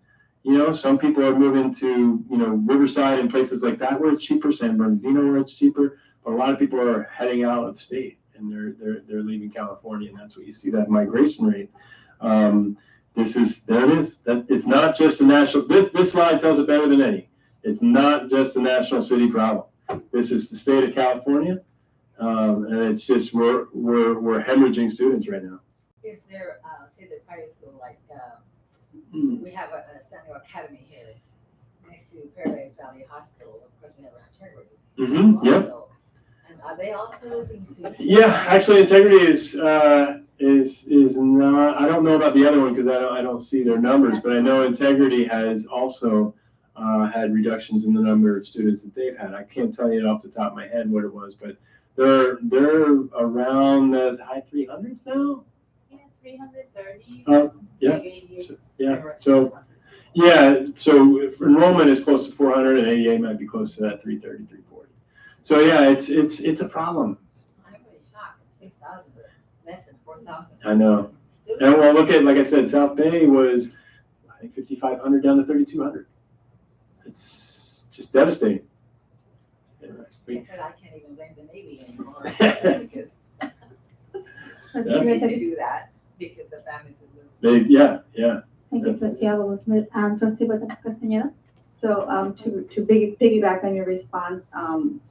Some people are moving to, Riverside and places like that where it's cheaper, San Bernardino where it's cheaper. But a lot of people are heading out of state and they're leaving California, and that's what you see, that migration rate. It's not just a national, this slide tells it better than any. It's not just a national city problem. This is the state of California. And it's just, we're hemorrhaging students right now. Is there, say the private school, like, we have a Samuel Academy here next to Paradise Valley Hospital. Of course, we have our Integrity. Yep. And are they also losing students? Yeah, actually Integrity is not, I don't know about the other one because I don't see their numbers, but I know Integrity has also had reductions in the number of students that they've had. I can't tell you off the top of my head what it was, but they're around the high 300s now. Yeah, 330. Yeah. So if enrollment is close to 400 and ADA might be close to that 330, 340. So yeah, it's a problem. I'm really shocked. 6,000, but less than 4,000. I know. And well, look at, like I said, South Bay was, I think, 5,500 down to 3,200. It's just devastating. I said I can't even blame the Navy anymore because they used to do that because the families would move. Yeah. Thank you, Trustee Avalos. Trustee Castañeda? So, to piggyback on your response,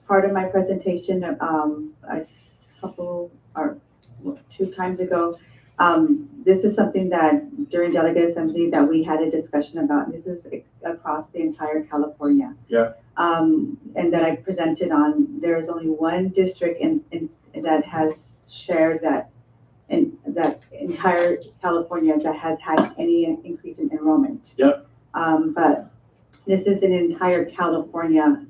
part of my presentation, a couple or 2 times ago, this is something that during Delegate Assembly that we had a discussion about. This is across the entire California. Yeah. And that I presented on. There is only one district that has shared that in that entire California that has had any increase in enrollment. Yep. But this is an entire California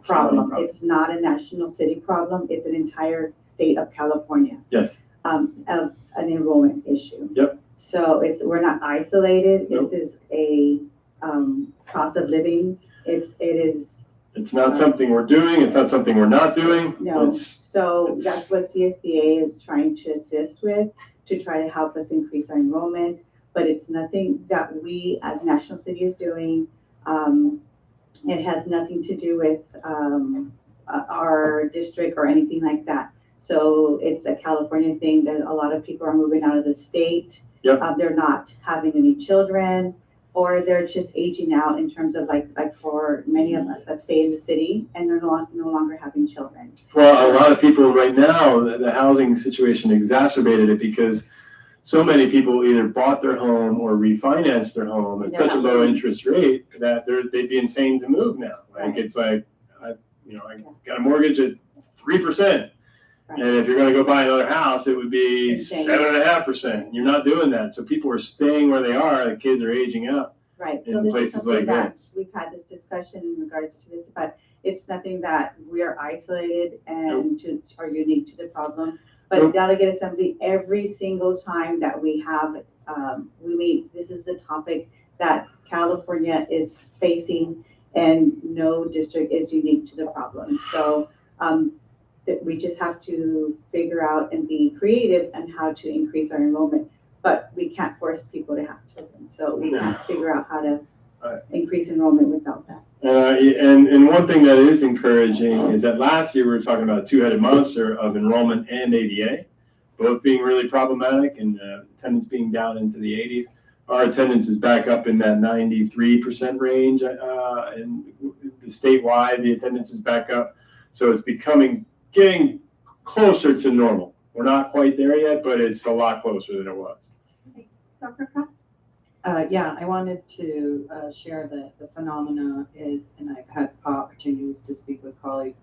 problem. It's not a national city problem. It's an entire state of California. Yes. Of an enrollment issue. Yep. So we're not isolated. Nope. This is a cost of living. It's not something we're doing. It's not something we're not doing. No. So that's what CSBA is trying to assist with, to try to help us increase our enrollment. But it's nothing that we as National City is doing. It has nothing to do with our district or anything like that. So it's a California thing that a lot of people are moving out of the state. Yep. They're not having any children, or they're just aging out in terms of like for many of us that stay in the city and they're no longer having children. Well, a lot of people right now, the housing situation exacerbated it because so many people either bought their home or refinanced their home at such a low interest rate that they'd be insane to move now. Like it's like, I got a mortgage at 3%. Right. And if you're going to go buy another house, it would be 7.5%. You're not doing that. So people are staying where they are. The kids are aging out. Right. In places like that this. we've had this discussion in regards to this, but it's nothing that we are isolated and or unique to the problem. But Delegate Assembly, every single time that we have, we meet, this is the topic that California is facing, and no district is unique to the problem. So that we just have to figure out and be creative on how to increase our enrollment. But we can't force people to have children. So we have to figure out how to increase enrollment without that. And one thing that is encouraging is that last year we were talking about a two-headed monster of enrollment and ADA, both being really problematic and attendance being down into the 80s. Our attendance is back up in that 93% range, and the statewide, the attendance is back up. So it's getting closer to normal. We're not quite there yet, but it's a lot closer than it was. Dr. Kraft? Yeah, I wanted to share the phenomena is, and I've had opportunities to speak with colleagues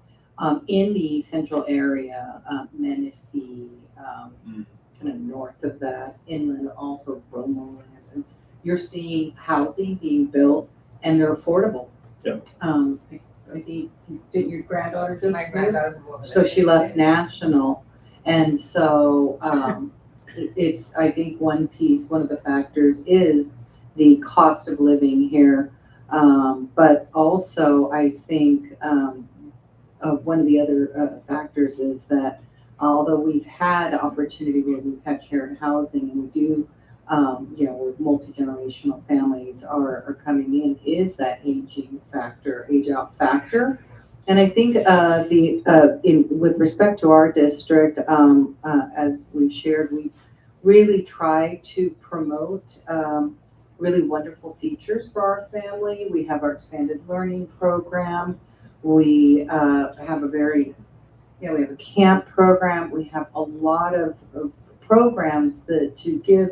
in the central area, Menifee, kind of north of that, inland, also Bromo land. And you're seeing housing being built, and they're affordable. Yep. I think, did your granddaughter just My move? granddaughter moved. So she left National, and so it's, I think one of the factors is the cost of living here. But also I think one of the other factors is that although we've had opportunity where we've had shared housing and we do, where multi-generational families are coming in, is that age out factor. And I think with respect to our district, as we've shared, we really try to promote really wonderful features for our family. We have our expanded learning programs. We have we have a camp program. We have a lot of programs to give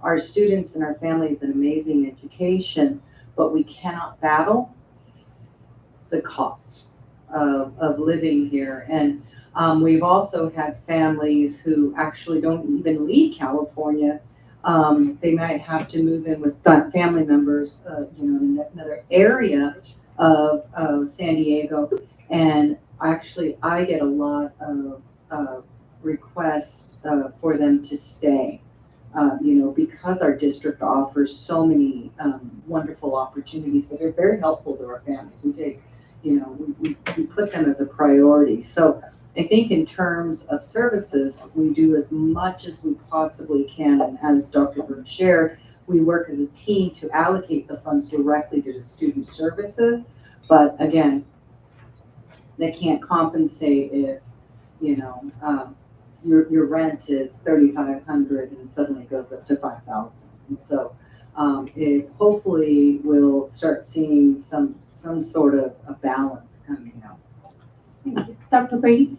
our students and our families an amazing education, but we cannot battle the cost of living here. And We've also had families who actually don't even leave California. They might have to move in with family members, in another area of San Diego. And actually, I get a lot of requests for them to stay, because our district offers so many wonderful opportunities that are very helpful to our families. We take, we put them as a priority. So I think in terms of services, we do as much as we possibly can. And as Dr. Burke shared, we work as a team to allocate the funds directly to the student services. But again, they can't compensate if, your rent is $3,500 and suddenly goes up to $5,000. And so it hopefully will start seeing some sort of a balance coming out. Thank you. Dr. Brady?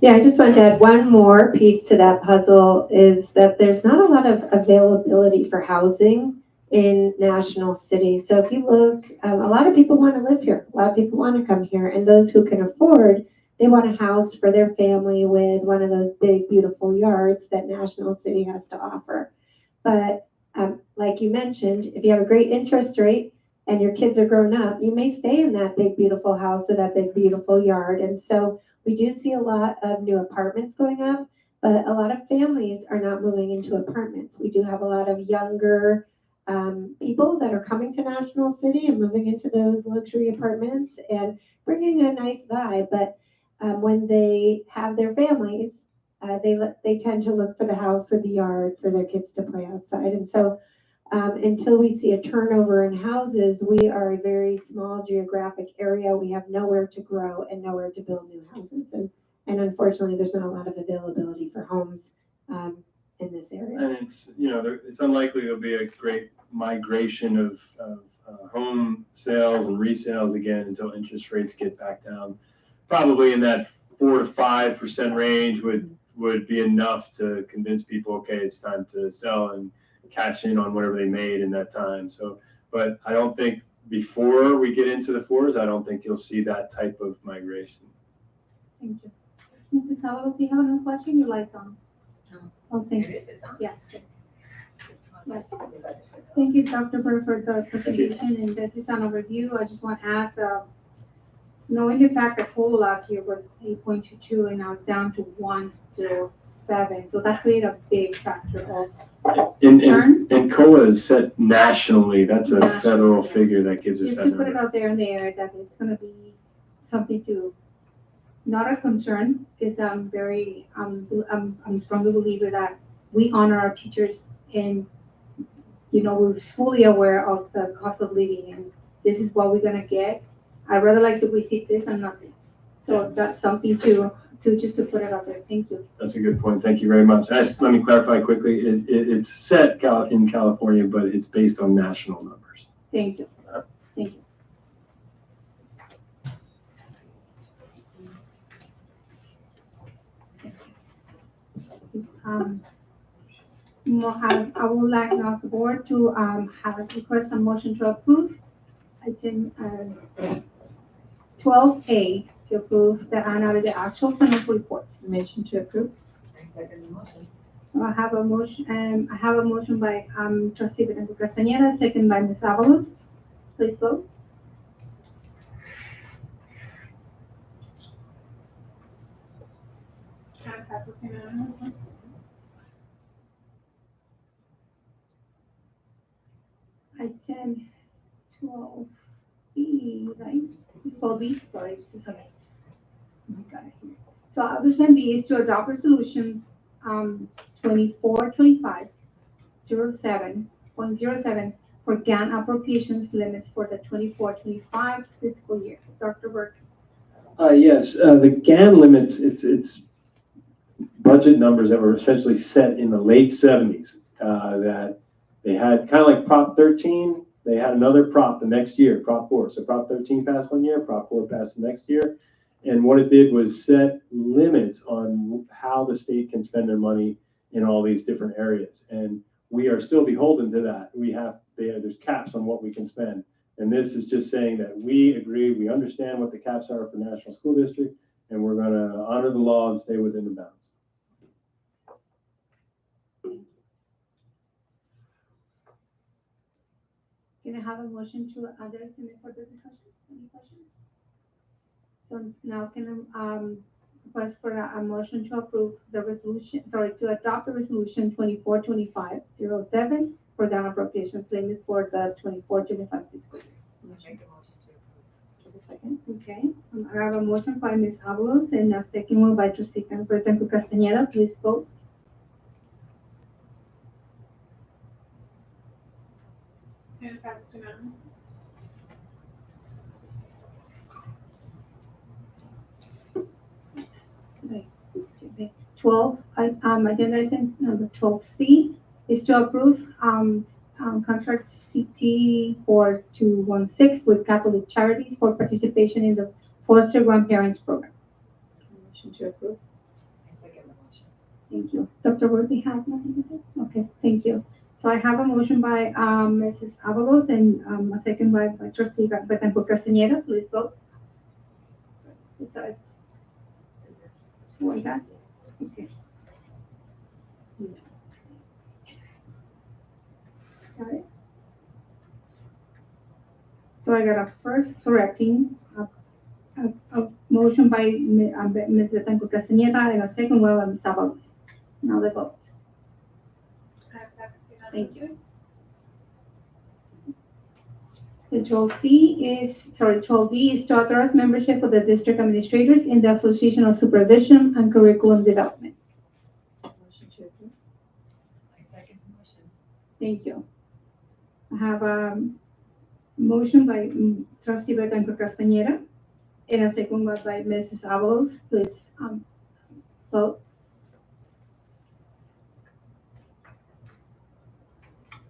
Yeah, I just wanted to add one more piece to that puzzle is that there's not a lot of availability for housing in National City. So if you look, a lot of people want to live here. A lot of people want to come here. And those who can afford, they want a house for their family with one of those big, beautiful yards that National City has to offer. But like you mentioned, if you have a great interest rate and your kids are grown up, you may stay in that big, beautiful house with that big, beautiful yard. And so we do see a lot of new apartments going up, but a lot of families are not moving into apartments. We do have a lot of younger people that are coming to National City and moving into those luxury apartments and bringing a nice vibe. But when they have their families, they tend to look for the house with the yard for their kids to play outside. And so until we see a turnover in houses, we are a very small geographic area. We have nowhere to grow and nowhere to build new houses. And unfortunately, there's not a lot of availability for homes in this area. And it's, it's unlikely there'll be a great migration of home sales and resales again until interest rates get back down. Probably in that 4 to 5% range would be enough to convince people, okay, it's time to sell and cash in on whatever they made in that time. So, but I don't think before we get into the 4s, I don't think you'll see that type of migration. Thank you. Mrs. Sábalos, do you have another question? Your light's on. No. Oh, thank you. Yeah. Right. Thank you, Dr. Burr, for the presentation. And this is an overview. I just want to add, knowing the fact that COLA last year was 8.22 and now it's down to 1.07. So that created a big factor of concern. And COLA is set nationally. That's a federal figure that gives us Just that to put it out there in the air that it's going to be something to, not a concern, because I'm I'm strongly believer that we honor our teachers and, we're fully aware of the cost of living and this is what we're going to get. I'd rather like to receive this and nothing. So that's something to just to put it out there. Thank you. That's a good point. Thank you very much. Let me clarify quickly. It's set in California, but it's based on national numbers. Thank you. Thank you. I would like now the board to request a motion to approve item 12A to approve the unaudited actual financial reports. Motion to approve. I second the motion. I have a motion by Trustee Benito Castañeda, second by Ms. Avalos. Please vote. Passes unanimously. Item 12B, right? It's 12B, sorry. It's okay. Got it here. So item B is to adopt resolution 24-25-07.07 for GAN appropriations limit for the 24-25 fiscal year. Dr. Burke. Yes, the GAN limits, it's budget numbers that were essentially set in the late 70s that they had kind of like Prop 13. They had another prop the next year, Prop 4. So Prop 13 passed one year, Prop 4 passed the next year. And what it did was set limits on how the state can spend their money in all these different areas. And we are still beholden to that. There's caps on what we can spend. And this is just saying that we agree, we understand what the caps are for National School District, and we're gonna honor the law and stay within the bounds. Can I have a motion to others in the further discussion? Any questions? So now can I, request for a motion to approve the resolution, sorry, to adopt the resolution 242507 for the appropriations limit for the 24-25 fiscal year. Make a motion to approve. Just a second, okay. I have a motion by Ms. Avalos and a second one by Trustee Blanco Castañeda. Please vote. And it passes unanimously. Okay. 12, agenda item number 12C is to approve, contract CT 4216 with Catholic Charities for participation in the Foster Grandparents Program. Motion to approve. I second the motion. Thank you. Dr. Worthy have nothing to say? Okay, thank you. So I have a motion by, Mrs. Avalos and, a second by Trustee Betancourt Castañeda. Please vote. Besides. One that? Okay. Got it. So I got a first correcting, a motion by Ms. Betancourt Castañeda and a second one by Ms. Avalos. Now the vote. Thank you. The 12D is to authorize membership of the district administrators in the Association of Supervision and Curriculum Development. Motion to approve. I second the motion. Thank you. I have a motion by Trustee Betancourt Castañeda and a second one by Mrs. Avalos. Please, vote.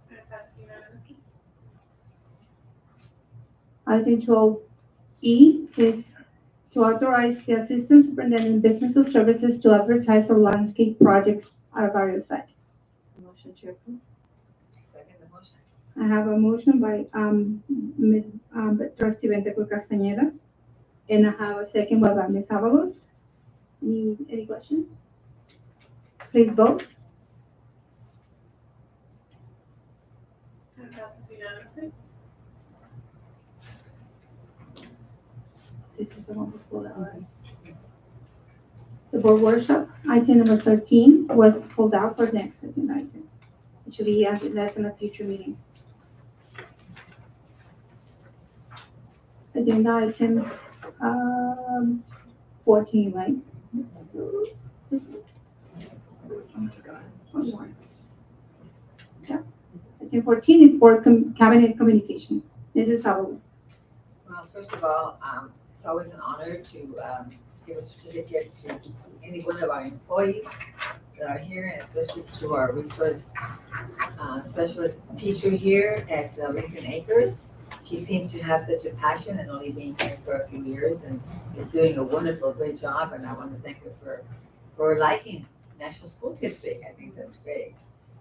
And it passes unanimously. Item 12E is to authorize the Assistant Superintendent Business Services to advertise for landscape projects at various sites. Motion to approve. I second the motion. I have a motion by Ms. Trustee Betancourt Castañeda, and I have a second one by Ms. Avalos. Any questions? Please vote. And it passes unanimously. This is the one before that one. The board workshop, item number 13, was pulled out for next agenda item. It should be addressed in a future meeting. Agenda item 14, right? One more. Yeah. Item 14 is board cabinet communication. Mrs. Avalos. Well, first of all, it's always an honor to give a certificate to any one of our employees that are here, and especially to our resource specialist teacher here at Lincoln Acres. She seemed to have such a passion and only being here for a few years and is doing a wonderful, great job. And I want to thank her for liking National School District. I think that's great.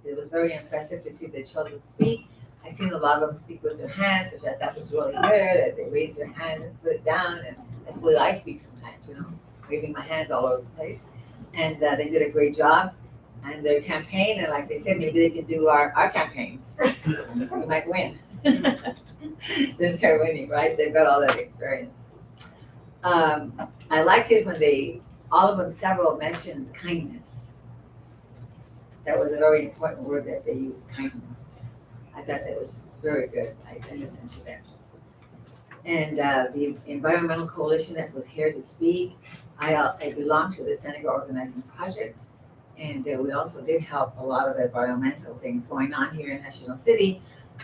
It was very impressive to see the children speak. I've seen a lot of them speak with their hands, which I thought was really good, as they raise their hand and put it down. And that's the way I speak sometimes, waving my hands all over the place. And they did a great job. And their campaign, and like they said, maybe they could do our campaigns. We might win. Just they're winning, right? They've got all that experience. I liked it when all of them, several mentioned kindness. That was a very important word that they used, kindness. I thought that was very good. I listened to that. And the Environmental Coalition that was here to speak, I belong to the Seneca Organizing Project. And we also did help a lot of environmental things going on here in National City.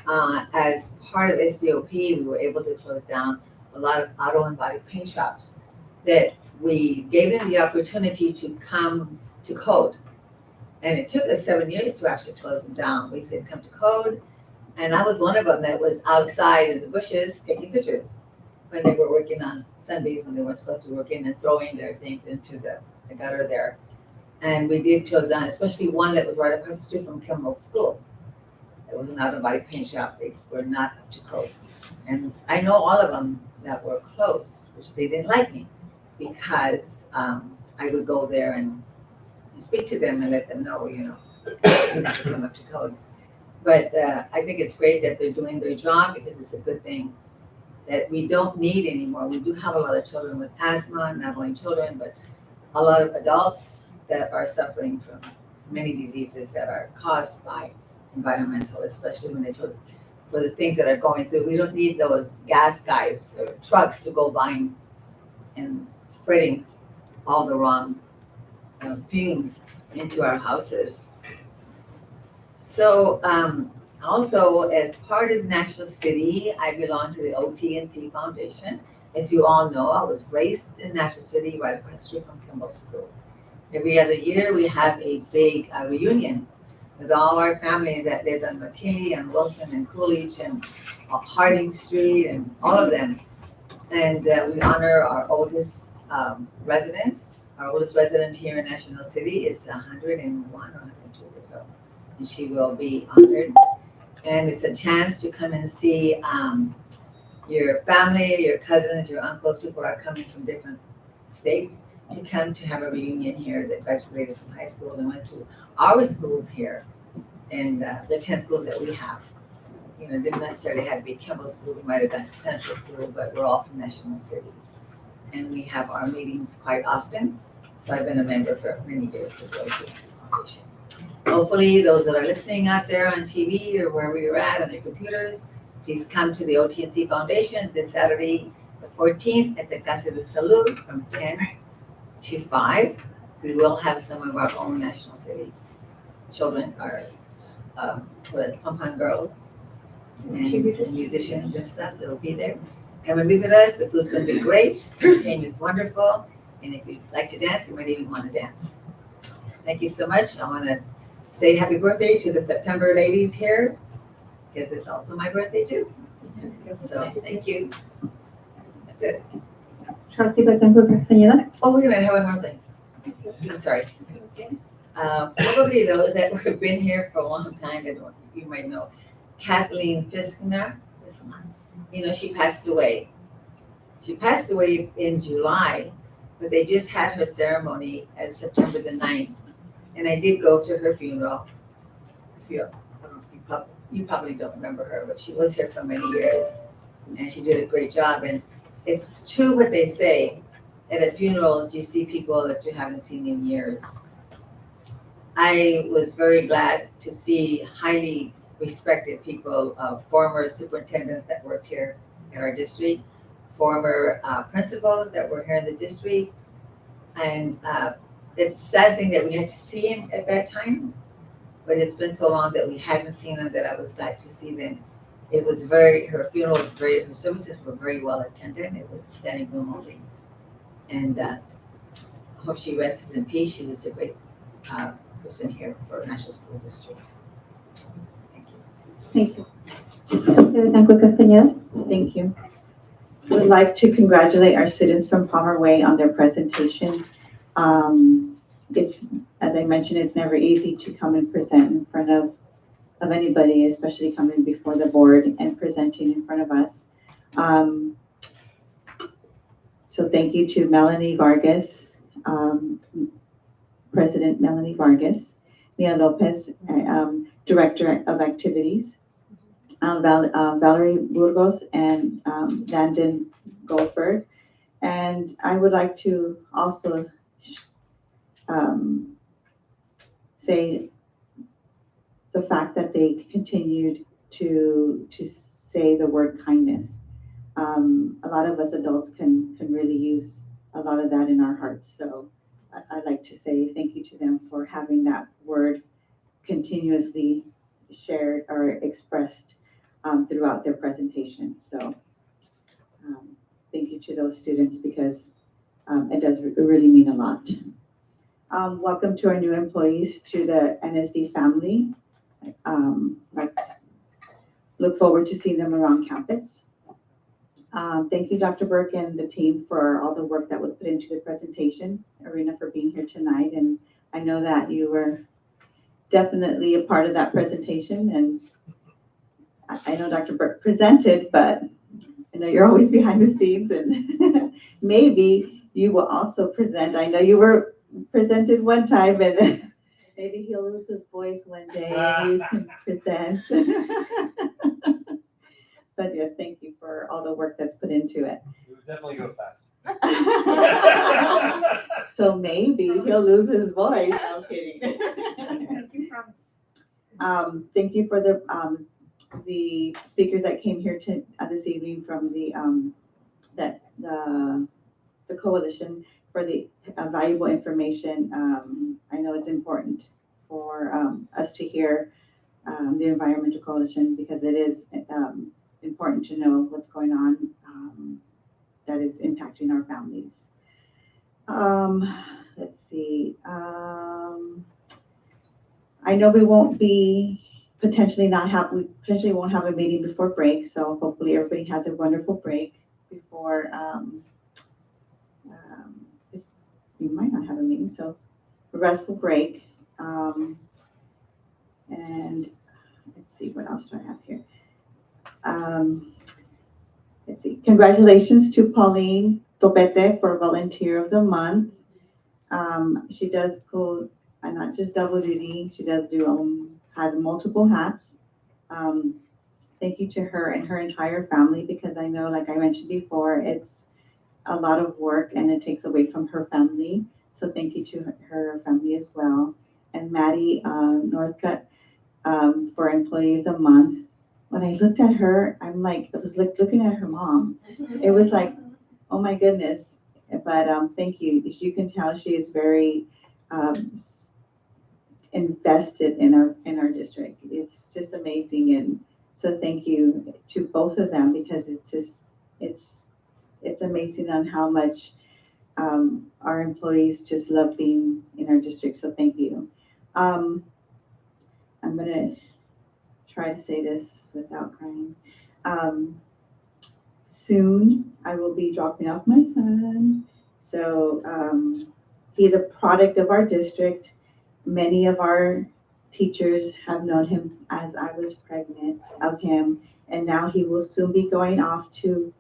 As part of SDOP, we were able to close down a lot of auto and body paint shops that we gave them the opportunity to come to code. And it took us 7 years to actually close them down. We said, come to code. And I was one of them that was outside in the bushes taking pictures when they were working on Sundays when they weren't supposed to be working and throwing their things into the gutter there. And we did close down, especially one that was right across the street from Kimball School. It was an auto body paint shop. They were not up to code. And I know all of them that were closed, which they didn't like me. because I would go there and speak to them and let them know, they have to come up to code. But I think it's great that they're doing their job because it's a good thing that we don't need anymore. We do have a lot of children with asthma, not only children, but a lot of adults that are suffering from many diseases that are caused by environmental, especially when they took for the things that are going through. We don't need those gas guys or trucks to go buying and spreading all the wrong fumes into our houses. So also, as part of National City, I belong to the OT&C Foundation. As you all know, I was raised in National City, right across the street from Kimball School. Every other year, we have a big reunion with all our families that lived on McKinney and Wilson and Coolidge and Harding Street and all of them. And we honor our oldest residents. Our oldest resident here in National City is 101 or 102 years old, and she will be honored. And it's a chance to come and see your family, your cousins, your uncles, people are coming from different states to come to have a reunion here that graduated from high school and went to our schools here and the 10 schools that we have. Didn't necessarily have to be Kimball School, we might have gone to Central School, but we're all from National City. And we have our meetings quite often. So I've been a member for many years of the OTC Foundation. Hopefully, those that are listening out there on TV or wherever you're at on your computers, please come to the OTC Foundation this Saturday, the 14th at the Casa de Salud from 10 to 5. We will have some of our own National City children, our pom-pom girls, and musicians and stuff that will be there. Come and visit us. The food's going to be great. The entertainment is wonderful. And if you'd like to dance, you might even want to dance. Thank you so much. I want to say happy birthday to the September ladies here, because it's also my birthday too. So thank you. That's it. Trustee Blanco Castañeda. Oh, wait a minute, I have one more thing. I'm sorry. Probably those that have been here for a long time, that you might know, Kathleen Fiskner. She passed away. She passed away in July, but they just had her ceremony at September the 9th. And I did go to her funeral. You probably don't remember her, but she was here for many years and she did a great job. And it's true what they say, that at funerals, you see people that you haven't seen in years. I was very glad to see highly respected people, former superintendents that worked here in our district, former principals that were here in the district. And it's a sad thing that we had to see him at that time, but it's been so long that we hadn't seen them that I was glad to see them. It was her funeral was her services were very well attended. It was standing room only. And I hope she rests in peace. She was a great person here for National School District. Thank you. Trustee Blanco Castañeda. Thank you. We'd like to congratulate our students from Palmer Way on their presentation. It's, as I mentioned, it's never easy to come and present in front of anybody, especially coming before the board and presenting in front of us. So thank you to Melanie Vargas, President Melanie Vargas, Mia Lopez, Director of Activities, Valerie Burgos, and Landon Goldberg. And I would like to also say the fact that they continued to say the word kindness. A lot of us adults can really use a lot of that in our hearts. So I'd like to say thank you to them for having that word continuously shared or expressed throughout their presentation. So thank you to those students, because it does really mean a lot. Welcome to our new employees, to the NSD family. Look forward to seeing them around campus. Thank you, Dr. Burke and the team, for all the work that was put into the presentation. Arena, for being here tonight. And I know that you were definitely a part of that presentation. And I know Dr. Burke presented, but I know you're always behind the scenes, and maybe you will also present. I know you were presented one time and maybe he'll lose his voice one day and you can present. But yes, thank you for all the work that's put into it. It would definitely go fast. So maybe he'll lose his voice. No, I'm kidding. Thank you for the speakers that came here this evening from the coalition for the valuable information. I know it's important for us to hear the Environmental Coalition because it is important to know what's going on that is impacting our families. Let's see. I know we won't be we potentially won't have a meeting before break, so hopefully everybody has a wonderful break before we might not have a meeting, so a restful break. And let's see, what else do I have here? Let's see. Congratulations to Pauline Topete for Volunteer of the Month. She does pull not just double duty, she does do has multiple hats. Thank you to her and her entire family because I know, like I mentioned before, it's a lot of work and it takes away from her family. So thank you to her family as well. And Maddie Northcutt for Employee of the Month. When I looked at her, I was like looking at her mom. It was like, oh my goodness. But thank you. As you can tell, she is very invested in our district. It's just amazing. And so thank you to both of them because it's amazing on how much our employees just love being in our district. So thank you. I'm gonna try to say this without crying. Soon I will be dropping off my son. So he's a product of our district. Many of our teachers have known him as I was pregnant of him, and now he will soon be going off to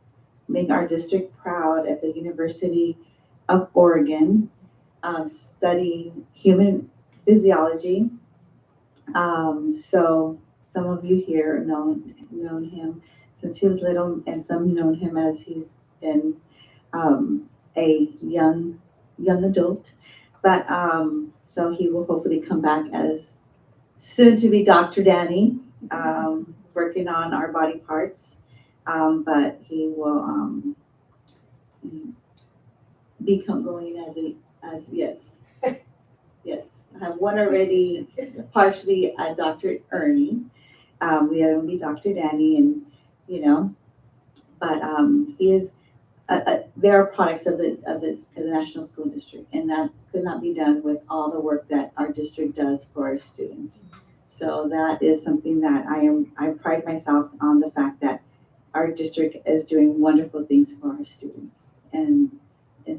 make our district proud at the University of Oregon, studying human physiology. So some of you here known him since he was little, and some known him as he's been a young adult. But so he will hopefully come back as soon to be Dr. Danny, working on our body parts. But he will become going as yes. Yes. I have one already partially Dr. Ernie. The other will be Dr. Danny, and but he is they are products of the National School District, and that could not be done with all the work that our district does for our students. So that is something that I pride myself on the fact that our district is doing wonderful things for our students. And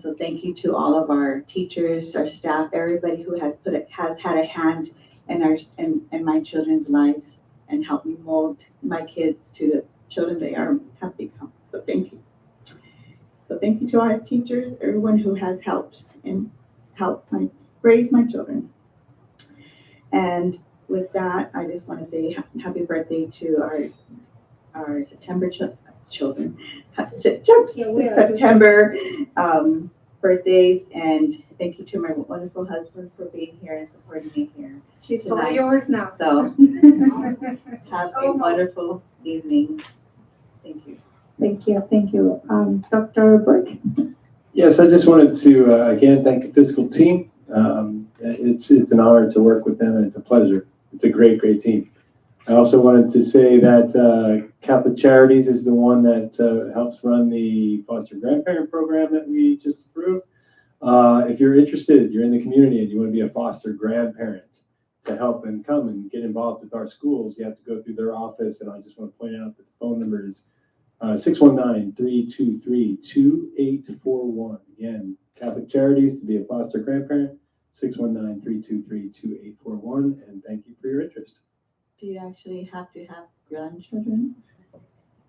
so thank you to all of our teachers, our staff, everybody who has had a hand in my children's lives and helped me mold my kids to the children they have become. So thank you. So thank you to our teachers, everyone who has helped raise my children. And with that, I just want to say happy birthday to our September children. September birthdays, and thank you to my wonderful husband for being here and supporting me here. She's all yours now. So have a wonderful evening. Thank you. Thank you. Dr. Burke? Yes, I just wanted to again thank the fiscal team. It's an honor to work with them, and it's a pleasure. It's a great team. I also wanted to say that Catholic Charities is the one that helps run the foster grandparent program that we just approved. If you're interested, you're in the community and you want to be a foster grandparent to help and come and get involved with our schools, you have to go through their office. And I just want to point out that the phone number is 619-323-2841. Again, Catholic Charities to be a foster grandparent, 619-323-2841. And thank you for your interest. Do you actually have to have grandchildren?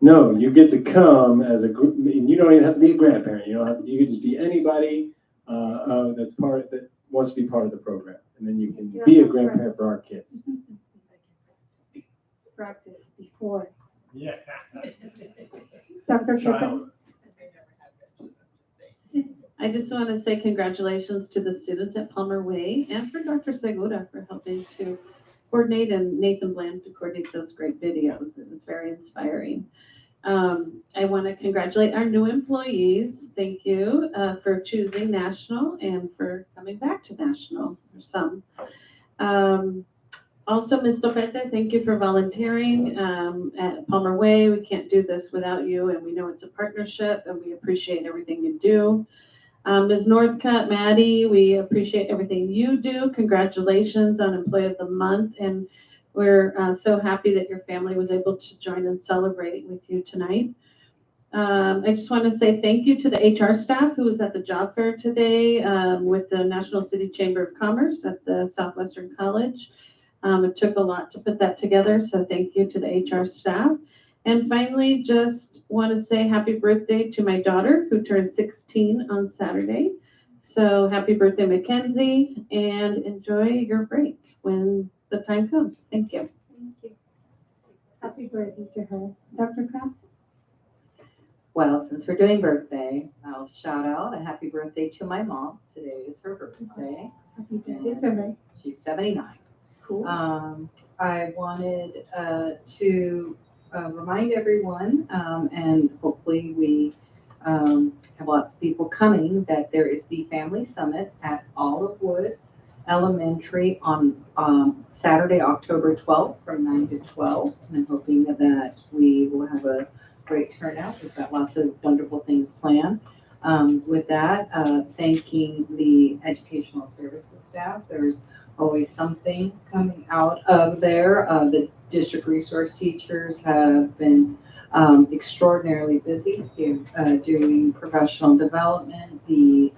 No, you get to come as a group, and you don't even have to be a grandparent. You don't have, you could just be anybody that wants to be part of the program, and then you can be a grandparent for our kids. Practice before. Yeah. Dr. Griffin? I just want to say congratulations to the students at Palmer Way and for Dr. Segura for helping to coordinate and Nathan Bland to coordinate those great videos. It was very inspiring. I want to congratulate our new employees. Thank you for choosing National and for coming back to National for some. Also, Ms. Lopete, thank you for volunteering at Palmer Way. We can't do this without you, and we know it's a partnership, and we appreciate everything you do. Ms. Northcutt, Maddie, we appreciate everything you do. Congratulations on Employee of the Month, and we're so happy that your family was able to join and celebrate with you tonight. I just want to say thank you to the HR staff who was at the job fair today with the National City Chamber of Commerce at the Southwestern College. It took a lot to put that together, so thank you to the HR staff. And finally, just want to say happy birthday to my daughter who turned 16 on Saturday. So happy birthday, Mackenzie, and enjoy your break when the time comes. Thank you. Thank you. Happy birthday to her. Dr. Kraft? Well, since we're doing birthday, I'll shout out a happy birthday to my mom. Today is her birthday. Happy birthday to her. She's 79. Cool. I wanted to remind everyone, and hopefully we have lots of people coming, that there is the Family Summit at Olivewood Elementary on Saturday, October 12th from 9 to 12. And I'm hoping that we will have a great turnout. We've got lots of wonderful things planned. With that, thanking the educational services staff. There's always something coming out of there. The district resource teachers have been extraordinarily busy doing professional development. The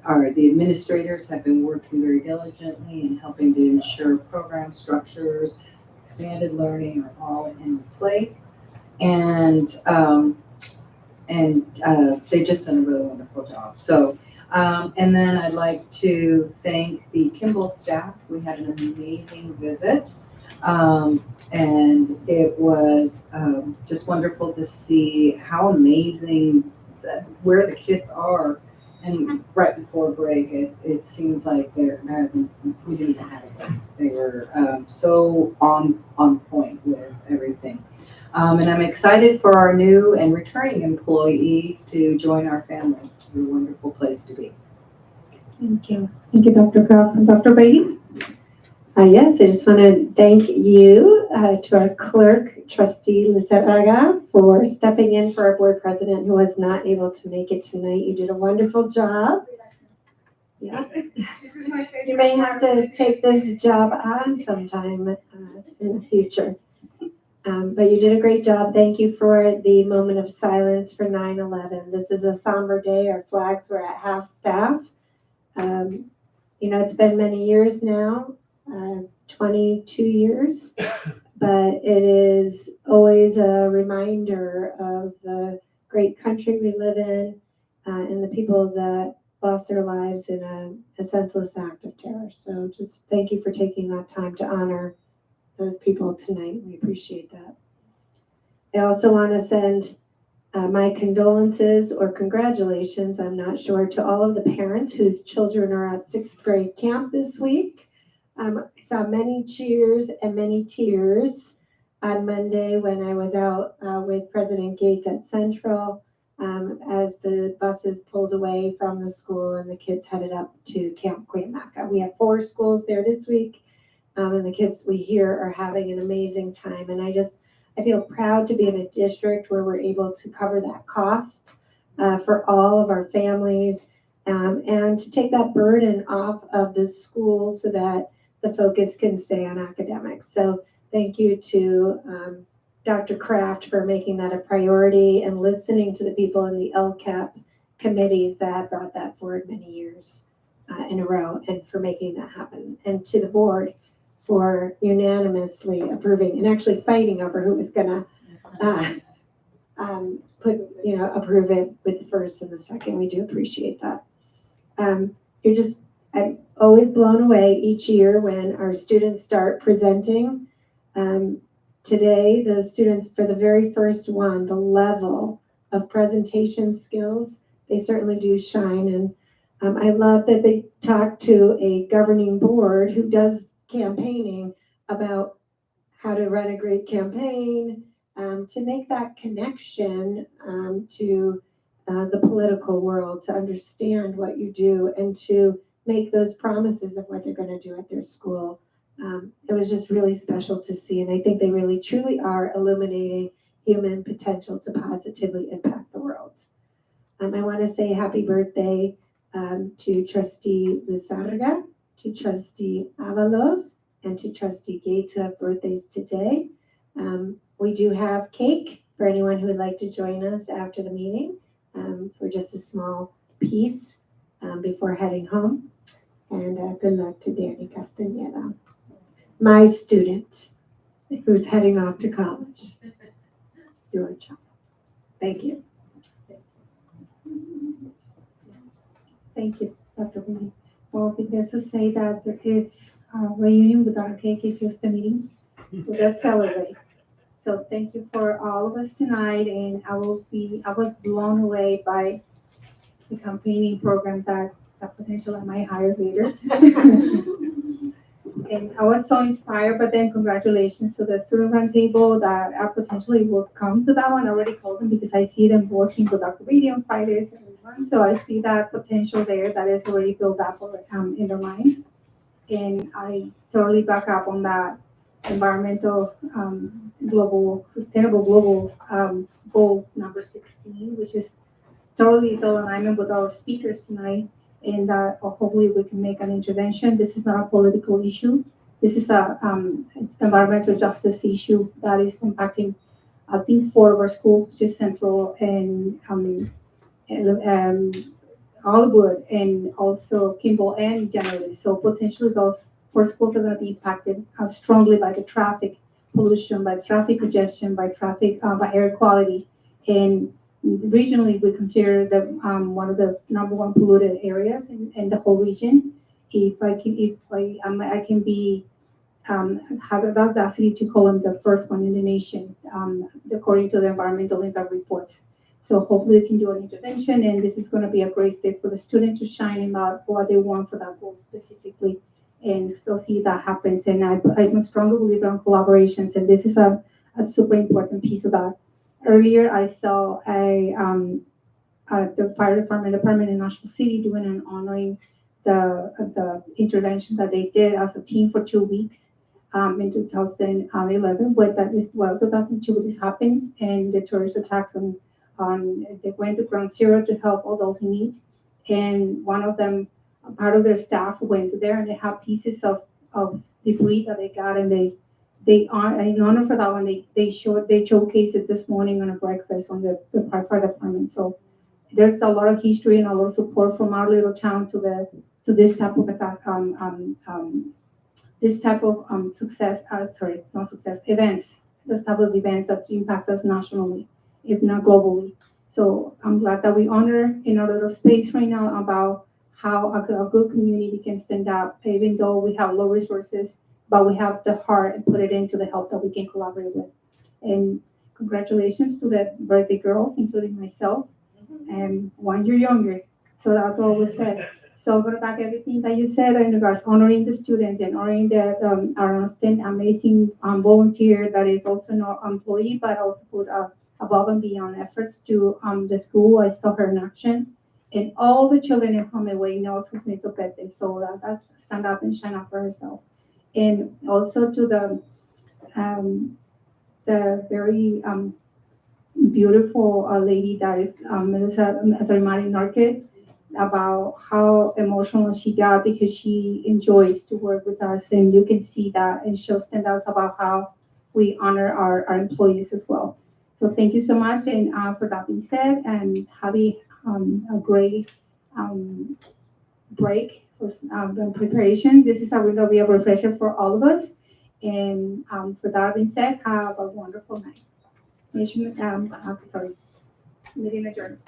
administrators have been working very diligently and helping to ensure program structures, expanded learning are all in place. And they've just done a really wonderful job. So, and then I'd like to thank the Kimball staff. We had an amazing visit. And it was just wonderful to see how amazing where the kids are. And right before break, it seems like we didn't even have it. They were so on point with everything. And I'm excited for our new and returning employees to join our family. It's a wonderful place to be. Thank you. Thank you, Dr. Kraft. And Dr. Brady? Yes, I just want to thank you to our clerk, Trustee Lizarraga, for stepping in for our board president who was not able to make it tonight. You did a wonderful job. Yeah. You may have to take this job on sometime in the future. But you did a great job. Thank you for the moment of silence for 9/11. This is a somber day. Our flags were at half staff. It's been many years now. 22 years, but it is always a reminder of the great country we live in and the people that lost their lives in a senseless act of terror. So just thank you for taking that time to honor those people tonight. We appreciate that. I also want to send my condolences or congratulations, I'm not sure, to all of the parents whose children are at 6th grade camp this week. I saw many cheers and many tears on Monday when I was out with President Gates at Central as the buses pulled away from the school and the kids headed up to Camp Cuyamaca. We have 4 schools there this week, and the kids we hear are having an amazing time. And I feel proud to be in a district where we're able to cover that cost for all of our families and to take that burden off of the schools so that the focus can stay on academics. So thank you to Dr. Kraft for making that a priority and listening to the people in the LCAP committees that brought that forward many years in a row and for making that happen. And to the board for unanimously approving and actually fighting over who was gonna approve it with the first and the second. We do appreciate that. I'm always blown away each year when our students start presenting. Today, the students, for the very first one, the level of presentation skills, they certainly do shine. And I love that they talk to a governing board who does campaigning about how to run a great campaign, to make that connection to the political world, to understand what you do and to make those promises of what they're going to do at their school. It was just really special to see, and I think they really truly are illuminating human potential to positively impact the world. I want to say happy birthday to Trustee Lizarga, to Trustee Avalos, and to Trustee Gates, who have birthdays today. We do have cake for anyone who would like to join us after the meeting for just a small piece before heading home. And good luck to Danny Castaneda, my student who's heading off to college. Your child. Thank you. Thank you, Dr. Winnie. Well, because to say that if reunion without a cake is just a meeting, so let's celebrate. So thank you for all of us tonight, and I was blown away by the campaigning program that potential I might hire later. And I was so inspired, but then congratulations to the student roundtable that I potentially will come to that one. I already called them because I see them working with Dr. Radio on Fridays. So I see that potential there that is already built up in their minds. And I totally back up on that environmental, sustainable global goal number 16, which is totally so in alignment with our speakers tonight. And hopefully we can make an intervention. This is not a political issue. This is a environmental justice issue that is impacting, I think, 4 of our schools, which is Central and Hollywood, and also Kimball and generally. So potentially those 4 schools are going to be impacted strongly by the traffic pollution, by traffic congestion, by by air quality. And regionally, we consider that one of the number 1 polluted areas in the whole region. If I can be have the audacity to call them the first one in the nation, according to the environmental impact reports. So hopefully we can do an intervention, and this is going to be a great fit for the students to shine about what they want for that goal specifically, and still see that happens. And I'm a strong believer in collaborations, and this is a super important piece of that. Earlier, I saw the fire department in National City doing and honoring the intervention that they did as a team for 2 weeks in 2011. But that is 2002 this happened, and the terrorist attacks on they went to Ground Zero to help all those in need. And one of them, part of their staff went there, and they have pieces of debris that they got, and they in honor for that one, they showcased it this morning on a breakfast on the fire department. So there's a lot of history and a lot of support from our little town to this type of attack, this type of events, this type of events that impact us nationally, if not globally. So I'm glad that we honor in our little space right now about how a good community can stand up, even though we have low resources, but we have the heart and put it into the help that we can collaborate with. And congratulations to the birthday girls, including myself, and 1 year younger. So that's what was said. So I'm going to back everything that you said in regards to honoring the students and honoring our amazing volunteer that is also not employee, but also put above and beyond efforts to the school. I saw her in action. And all the children in Homeway knows who's Nito Pete. So that's stand up and shine up for herself. And also to the very beautiful lady that is Melissa Narkit, about how emotional she got because she enjoys to work with us, and you can see that, and she'll stand out about how we honor our employees as well. So thank you so much, and for that being said, and having a great break for preparation. This is going to be a refresher for all of us, and for that being said, have a wonderful night. Sorry. Meeting adjourned.